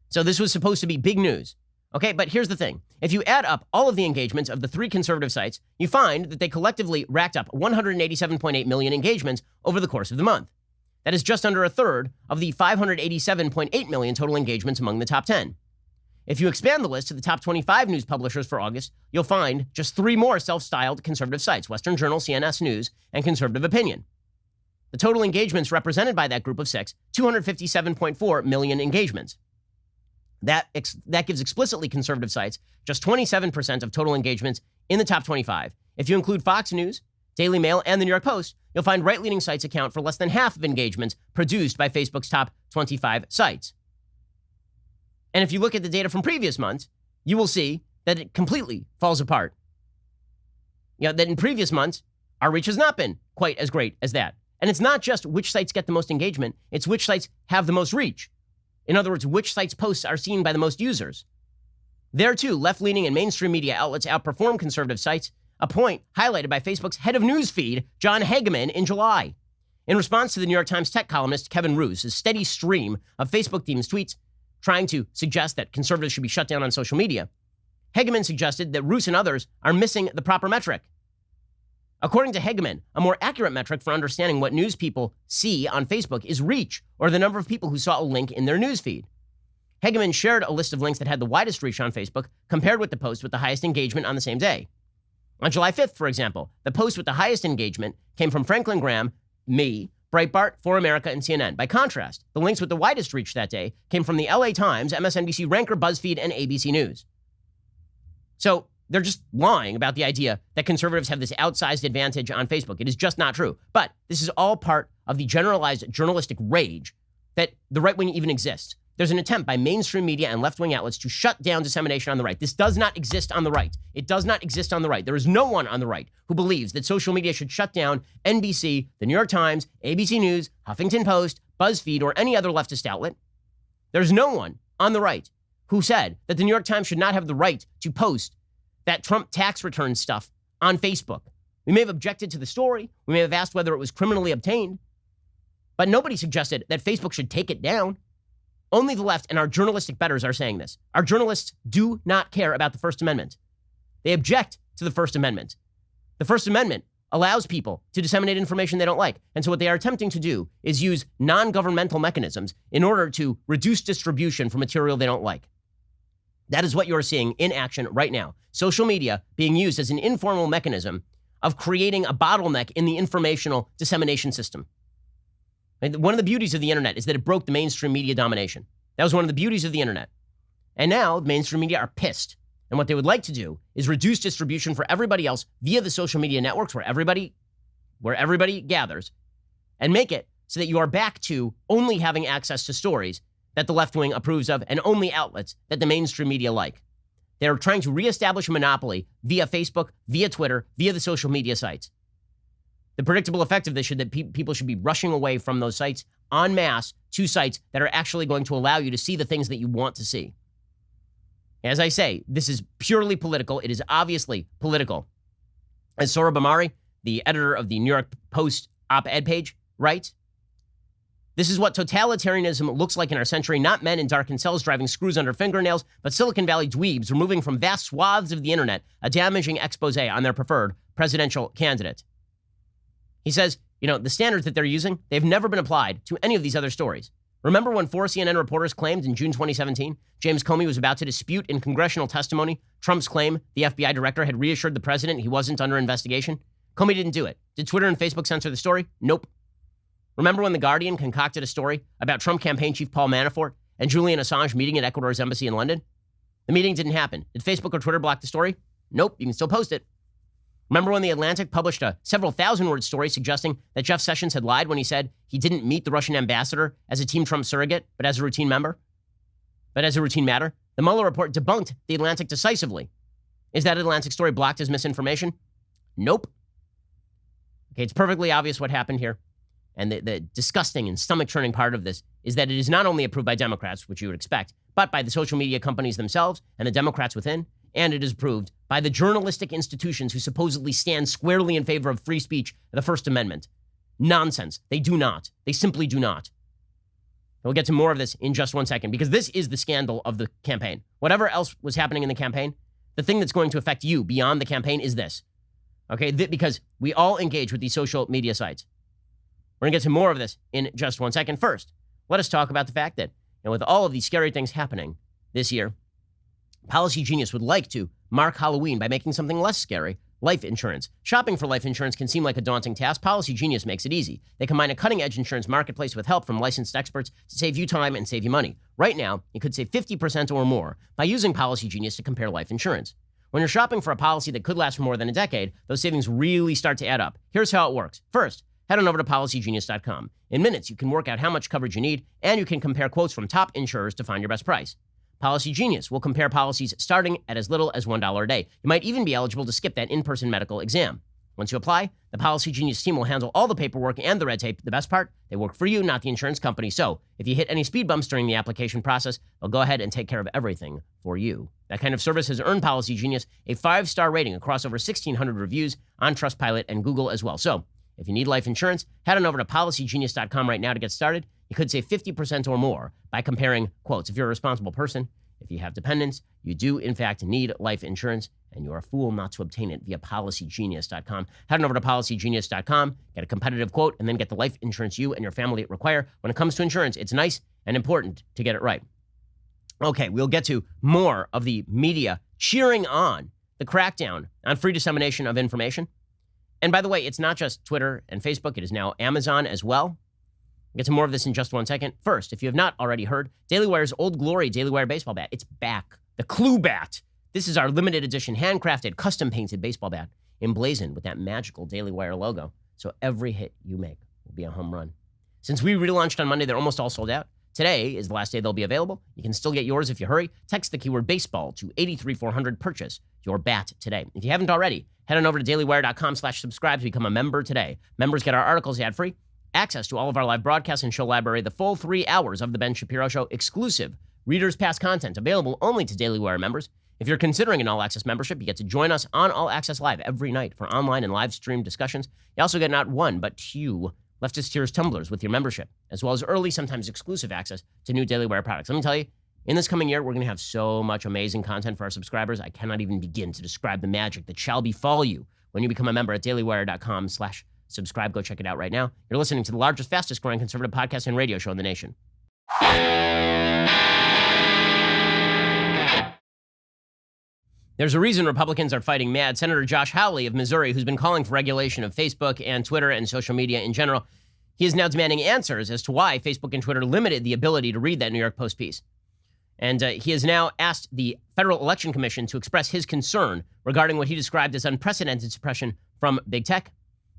So this was supposed to be big news. Okay, but here's the thing. If you add up all of the engagements of the three conservative sites, you find that they collectively racked up 187.8 million engagements over the course of the month. That is just under a third of the 587.8 million total engagements among the top 10. If you expand the list to the top 25 news publishers for August, you'll find just three more self-styled conservative sites, Western Journal, CNS News, and Conservative Opinion. The total engagements represented by that group of six, 257.4 million engagements. That gives explicitly conservative sites just 27% of total engagements in the top 25. If you include Fox News, Daily Mail, and the New York Post, you'll find right-leaning sites account for less than half of engagements produced by Facebook's top 25 sites. And if you look at the data from previous months, you will see that it completely falls apart. That in previous months, our reach has not been quite as great as that. And it's not just which sites get the most engagement, it's which sites have the most reach. In other words, which sites' posts are seen by the most users. There, too, left-leaning and mainstream media outlets outperform conservative sites, a point highlighted by Facebook's head of newsfeed, John Hageman, in July. In response to the New York Times tech columnist Kevin Roose's steady stream of Facebook-themed tweets trying to suggest that conservatives should be shut down on social media, Hageman suggested that Roose and others are missing the proper metric. According to Hageman, a more accurate metric for understanding what news people see on Facebook is reach, or the number of people who saw a link in their newsfeed. Hageman shared a list of links that had the widest reach on Facebook, compared with the post with the highest engagement on the same day. On July 5th, for example, the post with the highest engagement came from Franklin Graham, me, Breitbart, For America, and CNN. By contrast, the links with the widest reach that day came from the LA Times, MSNBC, Ranker, BuzzFeed, and ABC News. So, they're just lying about the idea that conservatives have this outsized advantage on Facebook. It is just not true. But this is all part of the generalized journalistic rage that the right wing even exists. there's an attempt by mainstream media and left-wing outlets to shut down dissemination on the right. This does not exist on the right. It does not exist on the right. There is no one on the right who believes that social media should shut down NBC, the New York Times, ABC News, Huffington Post, BuzzFeed, or any other leftist outlet. There's no one on the right who said that the New York Times should not have the right to post that Trump tax return stuff on Facebook. We may have objected to the story. We may have asked whether it was criminally obtained. But nobody suggested that Facebook should take it down. Only the left and our journalistic betters are saying this. Our journalists do not care about the First Amendment. They object to the First Amendment. The First Amendment allows people to disseminate information they don't like. And so what they are attempting to do is use non-governmental mechanisms in order to reduce distribution for material they don't like. That is what you're seeing in action right now. Social media being used as an informal mechanism of creating a bottleneck in the informational dissemination system. One of the beauties of the internet is that it broke the mainstream media domination. That was one of the beauties of the internet. And now the mainstream media are pissed. And what they would like to do is reduce distribution for everybody else via the social media networks where everybody gathers, and make it so that you are back to only having access to stories that the left wing approves of and only outlets that the mainstream media like. They're trying to reestablish a monopoly via Facebook, via Twitter, via the social media sites. The predictable effect of this should that people should be rushing away from those sites en masse to sites that are actually going to allow you to see the things that you want to see. As I say, this is purely political. It is obviously political. As Sohrab Ahmari, the editor of the New York Post op-ed page, writes, this is what totalitarianism looks like in our century, not men in darkened cells driving screws under fingernails, but Silicon Valley dweebs removing from vast swaths of the internet a damaging expose on their preferred presidential candidate. He says, the standards that they're using, they've never been applied to any of these other stories. Remember when 4 CNN reporters claimed in June 2017, James Comey was about to dispute in congressional testimony Trump's claim the FBI director had reassured the president he wasn't under investigation? Comey didn't do it. Did Twitter and Facebook censor the story? Nope. Remember when The Guardian concocted a story about Trump campaign chief Paul Manafort and Julian Assange meeting at Ecuador's embassy in London? The meeting didn't happen. Did Facebook or Twitter block the story? Nope, you can still post it. Remember when The Atlantic published a several thousand-word story suggesting that Jeff Sessions had lied when he said he didn't meet the Russian ambassador as a Team Trump surrogate, but as a routine matter? The Mueller report debunked The Atlantic decisively. Is that Atlantic story blocked as misinformation? Nope. Okay, it's perfectly obvious what happened here. And the disgusting and stomach-churning part of this is that it is not only approved by Democrats, which you would expect, but by the social media companies themselves and the Democrats within, and it is approved by the journalistic institutions who supposedly stand squarely in favor of free speech and the First Amendment. Nonsense. They do not. They simply do not. We'll get to more of this in just 1 second, because this is the scandal of the campaign. Whatever else was happening in the campaign, the thing that's going to affect you beyond the campaign is this. Okay? Because we all engage with these social media sites. We're going to get to more of this in just 1 second. First, let us talk about the fact that, with all of these scary things happening this year, Policy Genius would like to mark Halloween by making something less scary, life insurance. Shopping for life insurance can seem like a daunting task. Policy Genius makes it easy. They combine a cutting-edge insurance marketplace with help from licensed experts to save you time and save you money. Right now, you could save 50% or more by using Policy Genius to compare life insurance. When you're shopping for a policy that could last for more than a decade, those savings really start to add up. Here's how it works. First, head on over to PolicyGenius.com. In minutes, you can work out how much coverage you need, and you can compare quotes from top insurers to find your best price. Policy Genius will compare policies starting at as little as $1 a day. You might even be eligible to skip that in-person medical exam. Once you apply, the Policy Genius team will handle all the paperwork and the red tape. The best part, they work for you, not the insurance company. So if you hit any speed bumps during the application process, they'll go ahead and take care of everything for you. That kind of service has earned Policy Genius a 5-star rating across over 1,600 reviews on Trustpilot and Google as well. So if you need life insurance, head on over to PolicyGenius.com right now to get started. You could save 50% or more by comparing quotes. If you're a responsible person, if you have dependents, you do, in fact, need life insurance, and you're a fool not to obtain it via PolicyGenius.com. Head on over to PolicyGenius.com, get a competitive quote, and then get the life insurance you and your family require. When it comes to insurance, it's nice and important to get it right. Okay, we'll get to more of the media cheering on the crackdown on free dissemination of information. And by the way, it's not just Twitter and Facebook. It is now Amazon as well. We'll get to more of this in just 1 second. First, if you have not already heard, Daily Wire's Old Glory Daily Wire baseball bat. It's back. The Clue Bat. This is our limited edition, handcrafted, custom-painted baseball bat, emblazoned with that magical Daily Wire logo. So every hit you make will be a home run. Since we relaunched on Monday, they're almost all sold out. Today is the last day they'll be available. You can still get yours if you hurry. Text the keyword baseball to 83400. Purchase your bat today. If you haven't already, head on over to dailywire.com/subscribe to become a member today. Members get our articles ad-free, access to all of our live broadcasts and show library, the full 3 hours of The Ben Shapiro Show, exclusive Readers Pass content available only to Daily Wire members. If you're considering an all-access membership, you get to join us on All Access Live every night for online and live stream discussions. You also get not one, but 2 Leftist Tears tumblers with your membership, as well as early, sometimes exclusive access to new Daily Wire products. Let me tell you, in this coming year, we're going to have so much amazing content for our subscribers. I cannot even begin to describe the magic that shall befall you when you become a member at dailywire.com/subscribe. Go check it out right now. You're listening to the largest, fastest growing conservative podcast and radio show in the nation. There's a reason Republicans are fighting mad. Senator Josh Hawley of Missouri, who's been calling for regulation of Facebook and Twitter and social media in general, he is now demanding answers as to why Facebook and Twitter limited the ability to read that New York Post piece. And he has now asked the Federal Election Commission to express his concern regarding what he described as unprecedented suppression from big tech.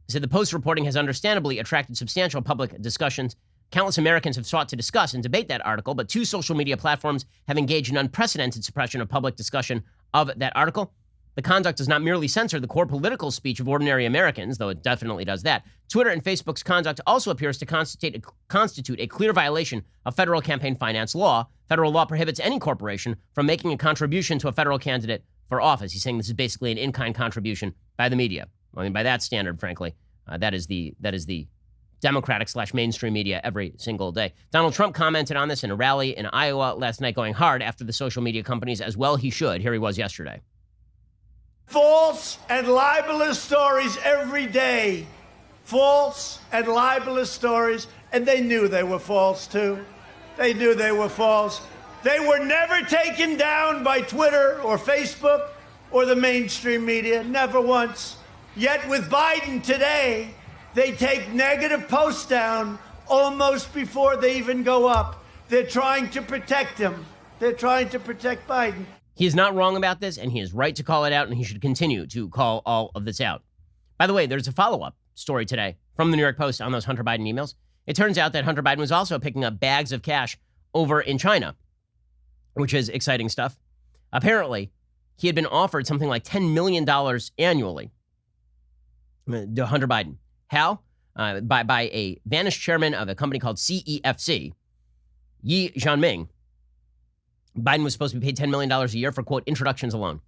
He said the Post reporting has understandably attracted substantial public discussions. Countless Americans have sought to discuss and debate that article, but 2 social media platforms have engaged in unprecedented suppression of public discussion of that article. The conduct does not merely censor the core political speech of ordinary Americans, though it definitely does that. Twitter and Facebook's conduct also appears to constitute a clear violation of federal campaign finance law. Federal law prohibits any corporation from making a contribution to a federal candidate for office. He's saying this is basically an in-kind contribution by the media. I mean, by that standard, frankly, that is the Democratic/mainstream media every single day. Donald Trump commented on this in a rally in Iowa last night, going hard after the social media companies, as well he should. Here he was yesterday. False and libelous stories every day. False and libelous stories. And they knew they were false, too. They knew they were false. They were never taken down by Twitter or Facebook or the mainstream media. Never once. Yet with Biden today, they take negative posts down almost before they even go up. They're trying to protect him. They're trying to protect Biden. He is not wrong about this, and he is right to call it out, and he should continue to call all of this out. By the way, there's a follow-up story today from the New York Post on those Hunter Biden emails. It turns out that Hunter Biden was also picking up bags of cash over in China, which is exciting stuff. Apparently, he had been offered something like $10 million annually to Hunter Biden. How? By a vanished chairman of a company called CEFC, Yi Jianming. Biden was supposed to be paid $10 million a year for, quote, introductions alone.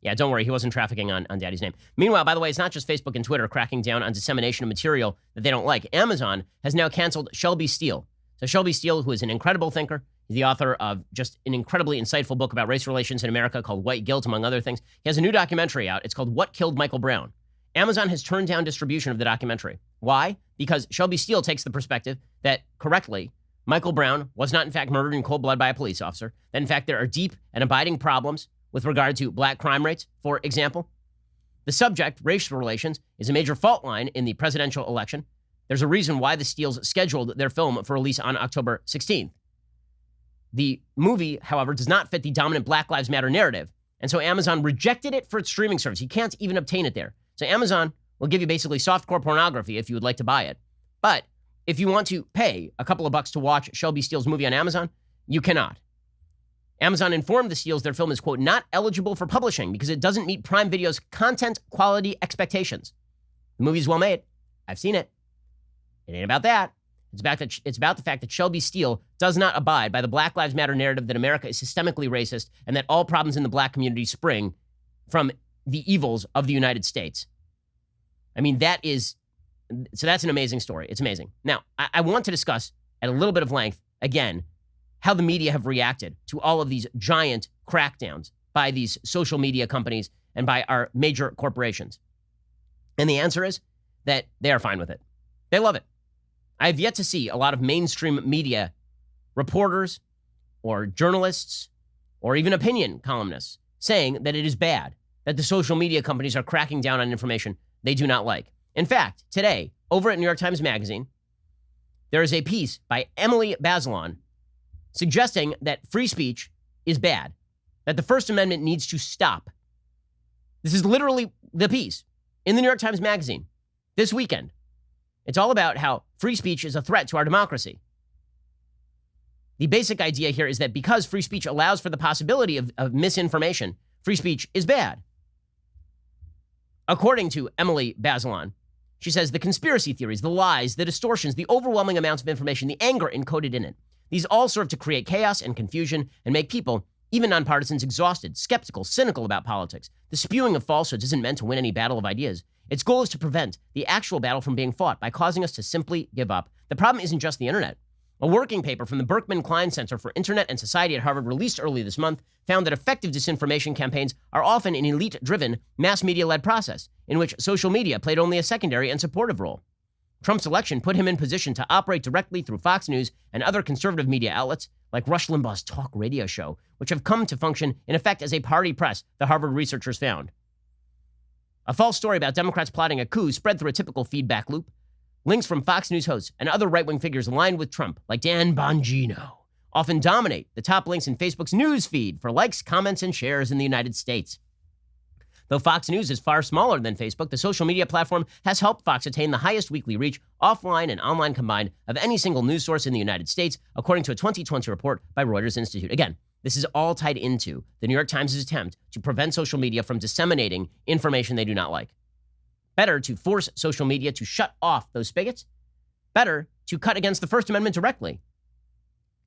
Yeah, don't worry. He wasn't trafficking on daddy's name. Meanwhile, by the way, it's not just Facebook and Twitter cracking down on dissemination of material that they don't like. Amazon has now canceled Shelby Steele. So Shelby Steele, who is an incredible thinker, he's the author of just an incredibly insightful book about race relations in America called White Guilt, among other things. He has a new documentary out. It's called What Killed Michael Brown. Amazon has turned down distribution of the documentary. Why? Because Shelby Steele takes the perspective that, correctly, Michael Brown was not, in fact, murdered in cold blood by a police officer. That, in fact, there are deep and abiding problems with regard to black crime rates, for example. The subject, race relations, is a major fault line in the presidential election. There's a reason why the Steeles scheduled their film for release on October 16th. The movie, however, does not fit the dominant Black Lives Matter narrative, and so Amazon rejected it for its streaming service. You can't even obtain it there. So Amazon will give you basically softcore pornography if you would like to buy it. But if you want to pay a couple of bucks to watch Shelby Steele's movie on Amazon, you cannot. Amazon informed the Steeles their film is, quote, not eligible for publishing because it doesn't meet Prime Video's content quality expectations. The movie's well made. I've seen it. It ain't about that. It's about the fact that Shelby Steele does not abide by the Black Lives Matter narrative that America is systemically racist and that all problems in the black community spring from the evils of the United States. I mean, that's an amazing story. It's amazing. Now, I want to discuss at a little bit of length, again, how the media have reacted to all of these giant crackdowns by these social media companies and by our major corporations. And the answer is that they are fine with it. They love it. I have yet to see a lot of mainstream media reporters or journalists or even opinion columnists saying that it is bad that the social media companies are cracking down on information they do not like. In fact, today, over at New York Times Magazine, there is a piece by Emily Bazelon suggesting that free speech is bad, that the First Amendment needs to stop. This is literally the piece in the New York Times Magazine this weekend. It's all about how free speech is a threat to our democracy. The basic idea here is that because free speech allows for the possibility of misinformation, free speech is bad. According to Emily Bazelon, she says the conspiracy theories, the lies, the distortions, the overwhelming amounts of information, the anger encoded in it, these all serve to create chaos and confusion and make people, even nonpartisans, exhausted, skeptical, cynical about politics. The spewing of falsehoods isn't meant to win any battle of ideas. Its goal is to prevent the actual battle from being fought by causing us to simply give up. The problem isn't just the internet. A working paper from the Berkman-Klein Center for Internet and Society at Harvard released early this month found that effective disinformation campaigns are often an elite-driven, mass media-led process in which social media played only a secondary and supportive role. Trump's election put him in position to operate directly through Fox News and other conservative media outlets like Rush Limbaugh's talk radio show, which have come to function in effect as a party press, the Harvard researchers found. A false story about Democrats plotting a coup spread through a typical feedback loop. Links from Fox News hosts and other right-wing figures aligned with Trump, like Dan Bongino, often dominate the top links in Facebook's news feed for likes, comments, and shares in the United States. Though Fox News is far smaller than Facebook, the social media platform has helped Fox attain the highest weekly reach, offline and online combined, of any single news source in the United States, according to a 2020 report by Reuters Institute. Again, this is all tied into the New York Times' attempt to prevent social media from disseminating information they do not like. Better to force social media to shut off those spigots. Better to cut against the First Amendment directly.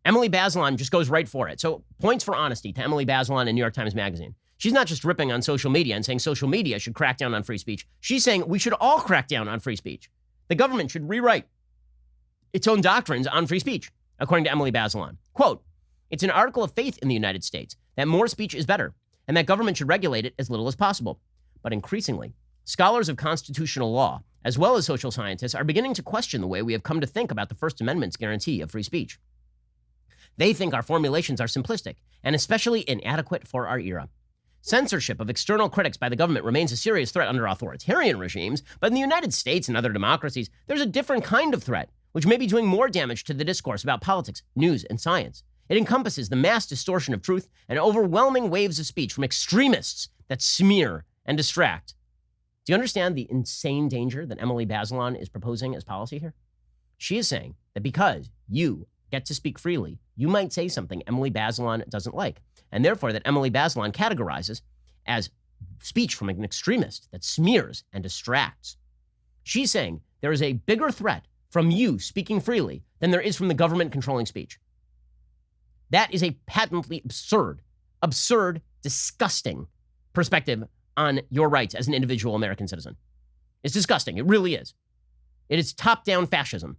Emily Bazelon just goes right for it. So points for honesty to Emily Bazelon in New York Times Magazine. She's not just ripping on social media and saying social media should crack down on free speech. She's saying we should all crack down on free speech. The government should rewrite its own doctrines on free speech, according to Emily Bazelon. Quote, it's an article of faith in the United States that more speech is better and that government should regulate it as little as possible. But increasingly, scholars of constitutional law, as well as social scientists, are beginning to question the way we have come to think about the First Amendment's guarantee of free speech. They think our formulations are simplistic and especially inadequate for our era. Censorship of external critics by the government remains a serious threat under authoritarian regimes, but in the United States and other democracies, there's a different kind of threat, which may be doing more damage to the discourse about politics, news, and science. It encompasses the mass distortion of truth and overwhelming waves of speech from extremists that smear and distract. Do you understand the insane danger that Emily Bazelon is proposing as policy here? She is saying that because you get to speak freely, you might say something Emily Bazelon doesn't like, and therefore that Emily Bazelon categorizes as speech from an extremist that smears and distracts. She's saying there is a bigger threat from you speaking freely than there is from the government controlling speech. That is a patently absurd, disgusting perspective on your rights as an individual American citizen. It's disgusting. It really is. It is top-down fascism.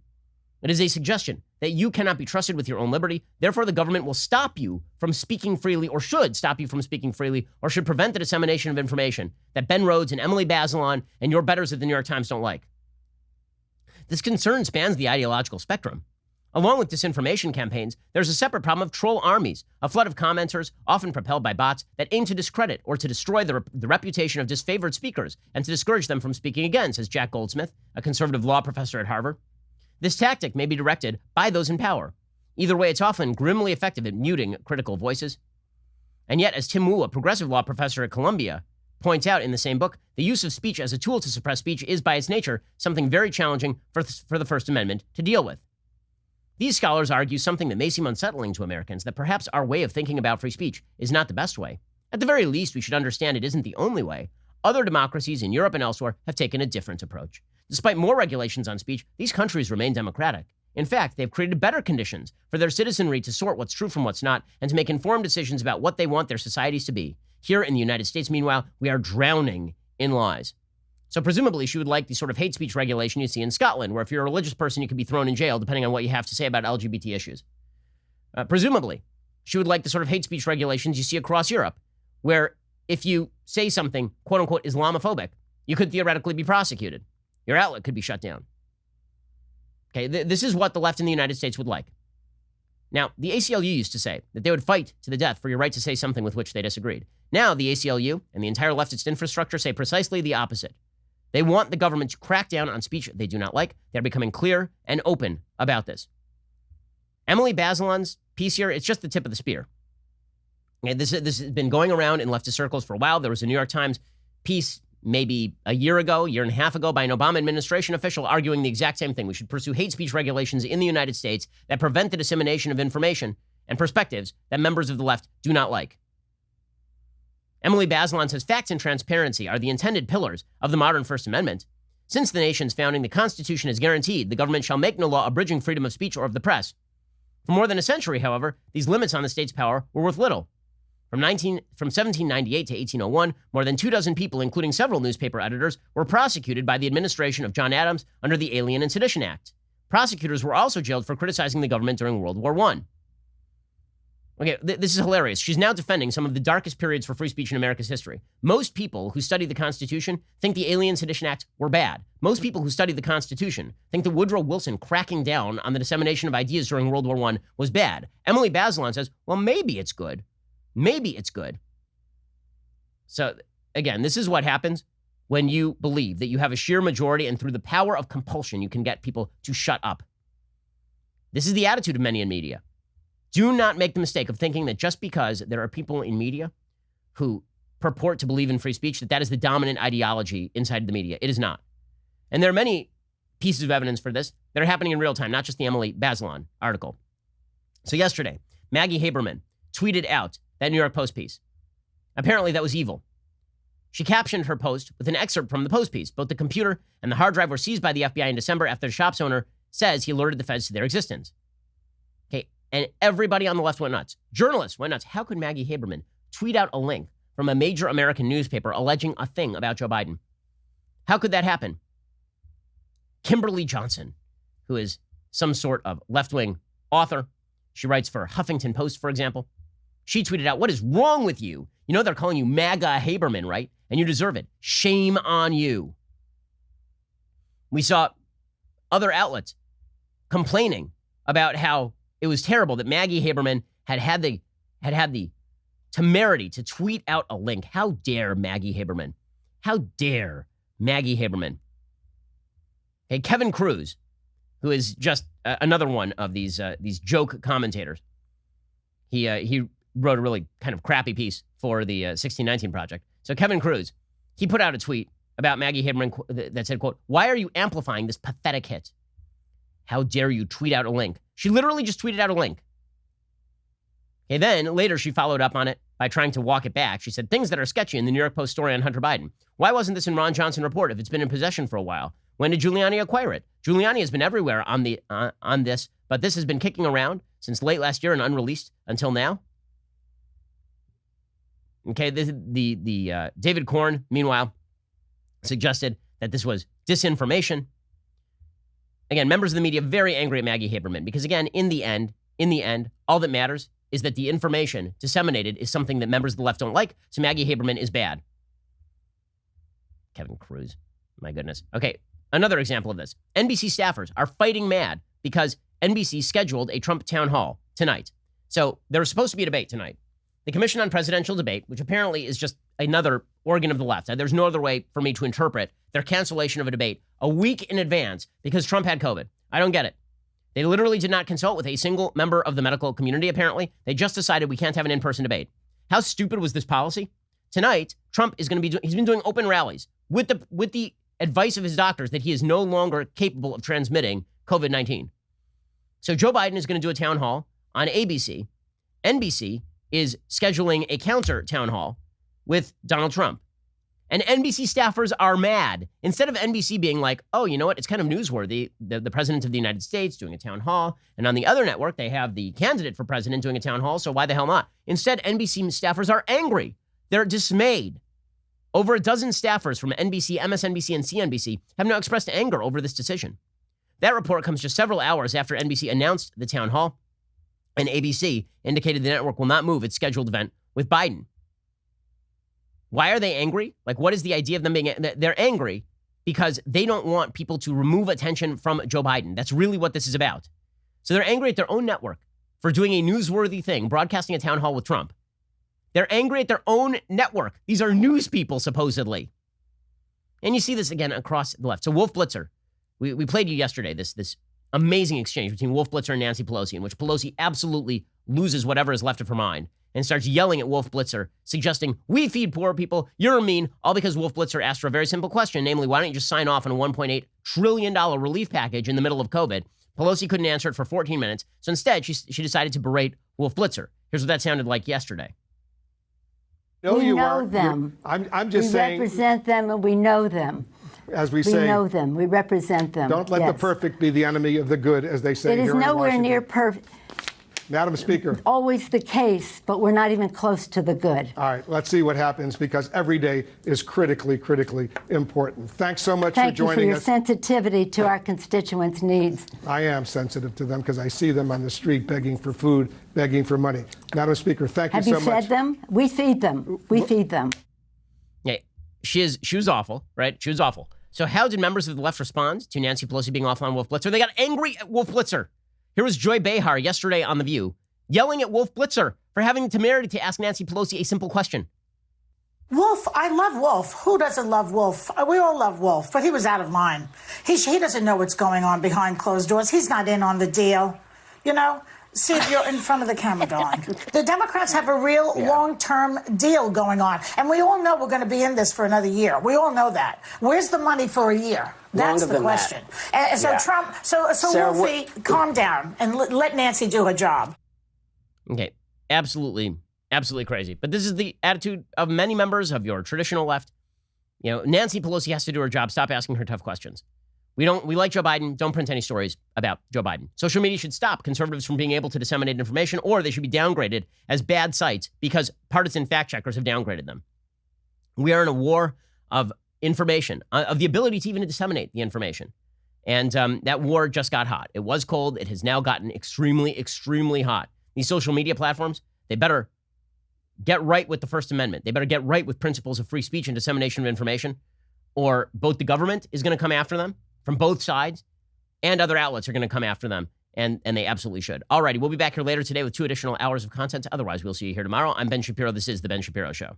It is a suggestion that you cannot be trusted with your own liberty. Therefore, the government will stop you from speaking freely, or should stop you from speaking freely, or should prevent the dissemination of information that Ben Rhodes and Emily Bazelon and your betters at the New York Times don't like. This concern spans the ideological spectrum. Along with disinformation campaigns, there's a separate problem of troll armies, a flood of commenters, often propelled by bots, that aim to discredit or to destroy the reputation of disfavored speakers and to discourage them from speaking again, says Jack Goldsmith, a conservative law professor at Harvard. This tactic may be directed by those in power. Either way, it's often grimly effective at muting critical voices. And yet, as Tim Wu, a progressive law professor at Columbia, points out in the same book, the use of speech as a tool to suppress speech is, by its nature, something very challenging for the First Amendment to deal with. These scholars argue something that may seem unsettling to Americans, that perhaps our way of thinking about free speech is not the best way. At the very least, we should understand it isn't the only way. Other democracies in Europe and elsewhere have taken a different approach. Despite more regulations on speech, these countries remain democratic. In fact, they've created better conditions for their citizenry to sort what's true from what's not and to make informed decisions about what they want their societies to be. Here in the United States, meanwhile, we are drowning in lies. So presumably she would like the sort of hate speech regulation you see in Scotland, where if you're a religious person, you could be thrown in jail depending on what you have to say about LGBT issues. Presumably, she would like the sort of hate speech regulations you see across Europe, where if you say something, quote unquote, Islamophobic, you could theoretically be prosecuted. Your outlet could be shut down. Okay, this is what the left in the United States would like. Now, the ACLU used to say that they would fight to the death for your right to say something with which they disagreed. Now, the ACLU and the entire leftist infrastructure say precisely the opposite. They want the government to crack down on speech they do not like. They're becoming clear and open about this. Emily Bazelon's piece here, it's just the tip of the spear. Okay, this has been going around in leftist circles for a while. There was a New York Times piece maybe a year and a half ago, by an Obama administration official arguing the exact same thing. We should pursue hate speech regulations in the United States that prevent the dissemination of information and perspectives that members of the left do not like. Emily Bazelon says facts and transparency are the intended pillars of the modern First Amendment. Since the nation's founding, the Constitution has guaranteed the government shall make no law abridging freedom of speech or of the press. For more than a century, however, these limits on the state's power were worth little. From 1798 to 1801, more than 24 people, including several newspaper editors, were prosecuted by the administration of John Adams under the Alien and Sedition Act. Prosecutors were also jailed for criticizing the government during World War I. Okay, this is hilarious. She's now defending some of the darkest periods for free speech in America's history. Most people who study the Constitution think the Alien Sedition Act were bad. Most people who study the Constitution think that Woodrow Wilson cracking down on the dissemination of ideas during World War I was bad. Emily Bazelon says, well, maybe it's good. Maybe it's good. So, again, this is what happens when you believe that you have a sheer majority and through the power of compulsion, you can get people to shut up. This is the attitude of many in media. Do not make the mistake of thinking that just because there are people in media who purport to believe in free speech, that is the dominant ideology inside the media. It is not. And there are many pieces of evidence for this that are happening in real time, not just the Emily Bazelon article. So yesterday, Maggie Haberman tweeted out that New York Post piece. Apparently that was evil. She captioned her post with an excerpt from the Post piece. Both the computer and the hard drive were seized by the FBI in December after the shop's owner says he alerted the feds to their existence. Okay, and everybody on the left went nuts. Journalists went nuts. How could Maggie Haberman tweet out a link from a major American newspaper alleging a thing about Joe Biden? How could that happen? Kimberly Johnson, who is some sort of left-wing author, she writes for Huffington Post, for example. She tweeted out, what is wrong with you? You know they're calling you MAGA Haberman, right? And you deserve it. Shame on you. We saw other outlets complaining about how it was terrible that Maggie Haberman had the temerity to tweet out a link. How dare Maggie Haberman? How dare Maggie Haberman? Hey, Kevin Cruz, who is just another one of these joke commentators. He wrote a really kind of crappy piece for the 1619 Project. So Kevin Cruz, he put out a tweet about Maggie Haberman that said, quote, why are you amplifying this pathetic hit? How dare you tweet out a link? She literally just tweeted out a link. Okay, then later she followed up on it by trying to walk it back. She said, things that are sketchy in the New York Post story on Hunter Biden. Why wasn't this in Ron Johnson report if it's been in possession for a while? When did Giuliani acquire it? Giuliani has been everywhere on this, but this has been kicking around since late last year and unreleased until now. Okay, the David Korn, meanwhile, suggested that this was disinformation. Again, members of the media very angry at Maggie Haberman because, again, in the end, all that matters is that the information disseminated is something that members of the left don't like, so Maggie Haberman is bad. Kevin Cruz, my goodness. Okay, another example of this. NBC staffers are fighting mad because NBC scheduled a Trump town hall tonight. So there was supposed to be a debate tonight. The Commission on Presidential Debate, which apparently is just another organ of the left. There's no other way for me to interpret their cancellation of a debate a week in advance because Trump had COVID. I don't get it. They literally did not consult with a single member of the medical community, apparently. They just decided we can't have an in-person debate. How stupid was this policy? Tonight, Trump is going to be he's been doing open rallies with the advice of his doctors that he is no longer capable of transmitting COVID-19. So Joe Biden is going to do a town hall on ABC. NBC is scheduling a counter town hall with Donald Trump. And NBC staffers are mad. Instead of NBC being like, oh, you know what? It's kind of newsworthy. The president of the United States doing a town hall. And on the other network, they have the candidate for president doing a town hall. So why the hell not? Instead, NBC staffers are angry. They're dismayed. Over a dozen staffers from NBC, MSNBC, and CNBC have now expressed anger over this decision. That report comes just several hours after NBC announced the town hall, and ABC indicated the network will not move its scheduled event with Biden. Why are they angry? Like, what is the idea of them being? They're angry because they don't want people to remove attention from Joe Biden. That's really what this is about. So they're angry at their own network for doing a newsworthy thing, broadcasting a town hall with Trump. They're angry at their own network. These are news people, supposedly. And you see this again across the left. So Wolf Blitzer, we played you yesterday, this amazing exchange between Wolf Blitzer and Nancy Pelosi, in which Pelosi absolutely loses whatever is left of her mind and starts yelling at Wolf Blitzer, suggesting, we feed poor people, you're mean, all because Wolf Blitzer asked for a very simple question, namely, why don't you just sign off on a $1.8 trillion relief package in the middle of COVID? Pelosi couldn't answer it for 14 minutes, so instead she decided to berate Wolf Blitzer. Here's what that sounded like yesterday. We know them. I'm just saying. We represent them and we know them. As we say. We know them. We represent them. Don't let the perfect be the enemy of the good, as they say here in Washington. It is nowhere near perfect. Madam Speaker. Always the case, but we're not even close to the good. All right, let's see what happens, because every day is critically, critically important. Thanks so much for joining us. Thank you for your sensitivity to our constituents' needs. I am sensitive to them because I see them on the street begging for food, begging for money. Madam Speaker, thank you so much. Have you fed them? We feed them. We feed them. Yeah, she was awful, right? She was awful. So how did members of the left respond to Nancy Pelosi being off on Wolf Blitzer? They got angry at Wolf Blitzer. Here was Joy Behar yesterday on The View yelling at Wolf Blitzer for having the temerity to ask Nancy Pelosi a simple question. Wolf, I love Wolf. Who doesn't love Wolf? We all love Wolf, but he was out of line. He doesn't know what's going on behind closed doors. He's not in on the deal. You know, see if you're in front of the camera, darling. The Democrats have a real long-term deal going on, and we all know we're going to be in this for another year. We all know that. Where's the money for a year? That's the question. And so Trump, so Sarah, Wolfie, calm down and let Nancy do her job. Okay, absolutely crazy. But this is the attitude of many members of your traditional left. You know, Nancy Pelosi has to do her job. Stop asking her tough questions. We like Joe Biden. Don't print any stories about Joe Biden. Social media should stop conservatives from being able to disseminate information, or they should be downgraded as bad sites because partisan fact checkers have downgraded them. We are in a war of information, of the ability to even disseminate the information. And that war just got hot. It was cold. It has now gotten extremely, extremely hot. These social media platforms, they better get right with the First Amendment. They better get right with principles of free speech and dissemination of information, or both the government is going to come after them from both sides, and other outlets are going to come after them, and they absolutely should. All righty, we'll be back here later today with 2 additional hours of content. Otherwise, we'll see you here tomorrow. I'm Ben Shapiro. This is The Ben Shapiro Show.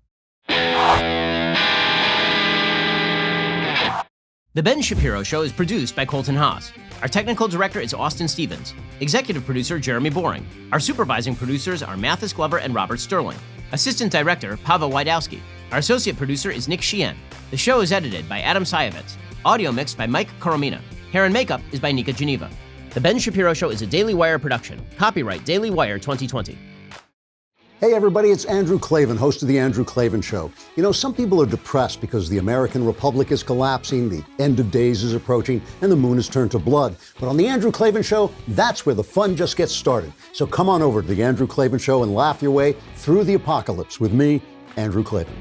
The Ben Shapiro Show is produced by Colton Haas. Our technical director is Austin Stevens. Executive producer, Jeremy Boring. Our supervising producers are Mathis Glover and Robert Sterling. Assistant director, Pavel Wydowski. Our associate producer is Nick Sheehan. The show is edited by Adam Sayevitz. Audio mixed by Mike Coromina. Hair and makeup is by Nika Geneva. The Ben Shapiro Show is a Daily Wire production. Copyright Daily Wire 2020. Hey everybody, it's Andrew Klavan, host of The Andrew Klavan Show. You know, some people are depressed because the American Republic is collapsing, the end of days is approaching, and the moon has turned to blood. But on The Andrew Klavan Show, that's where the fun just gets started. So come on over to The Andrew Klavan Show and laugh your way through the apocalypse with me, Andrew Klavan.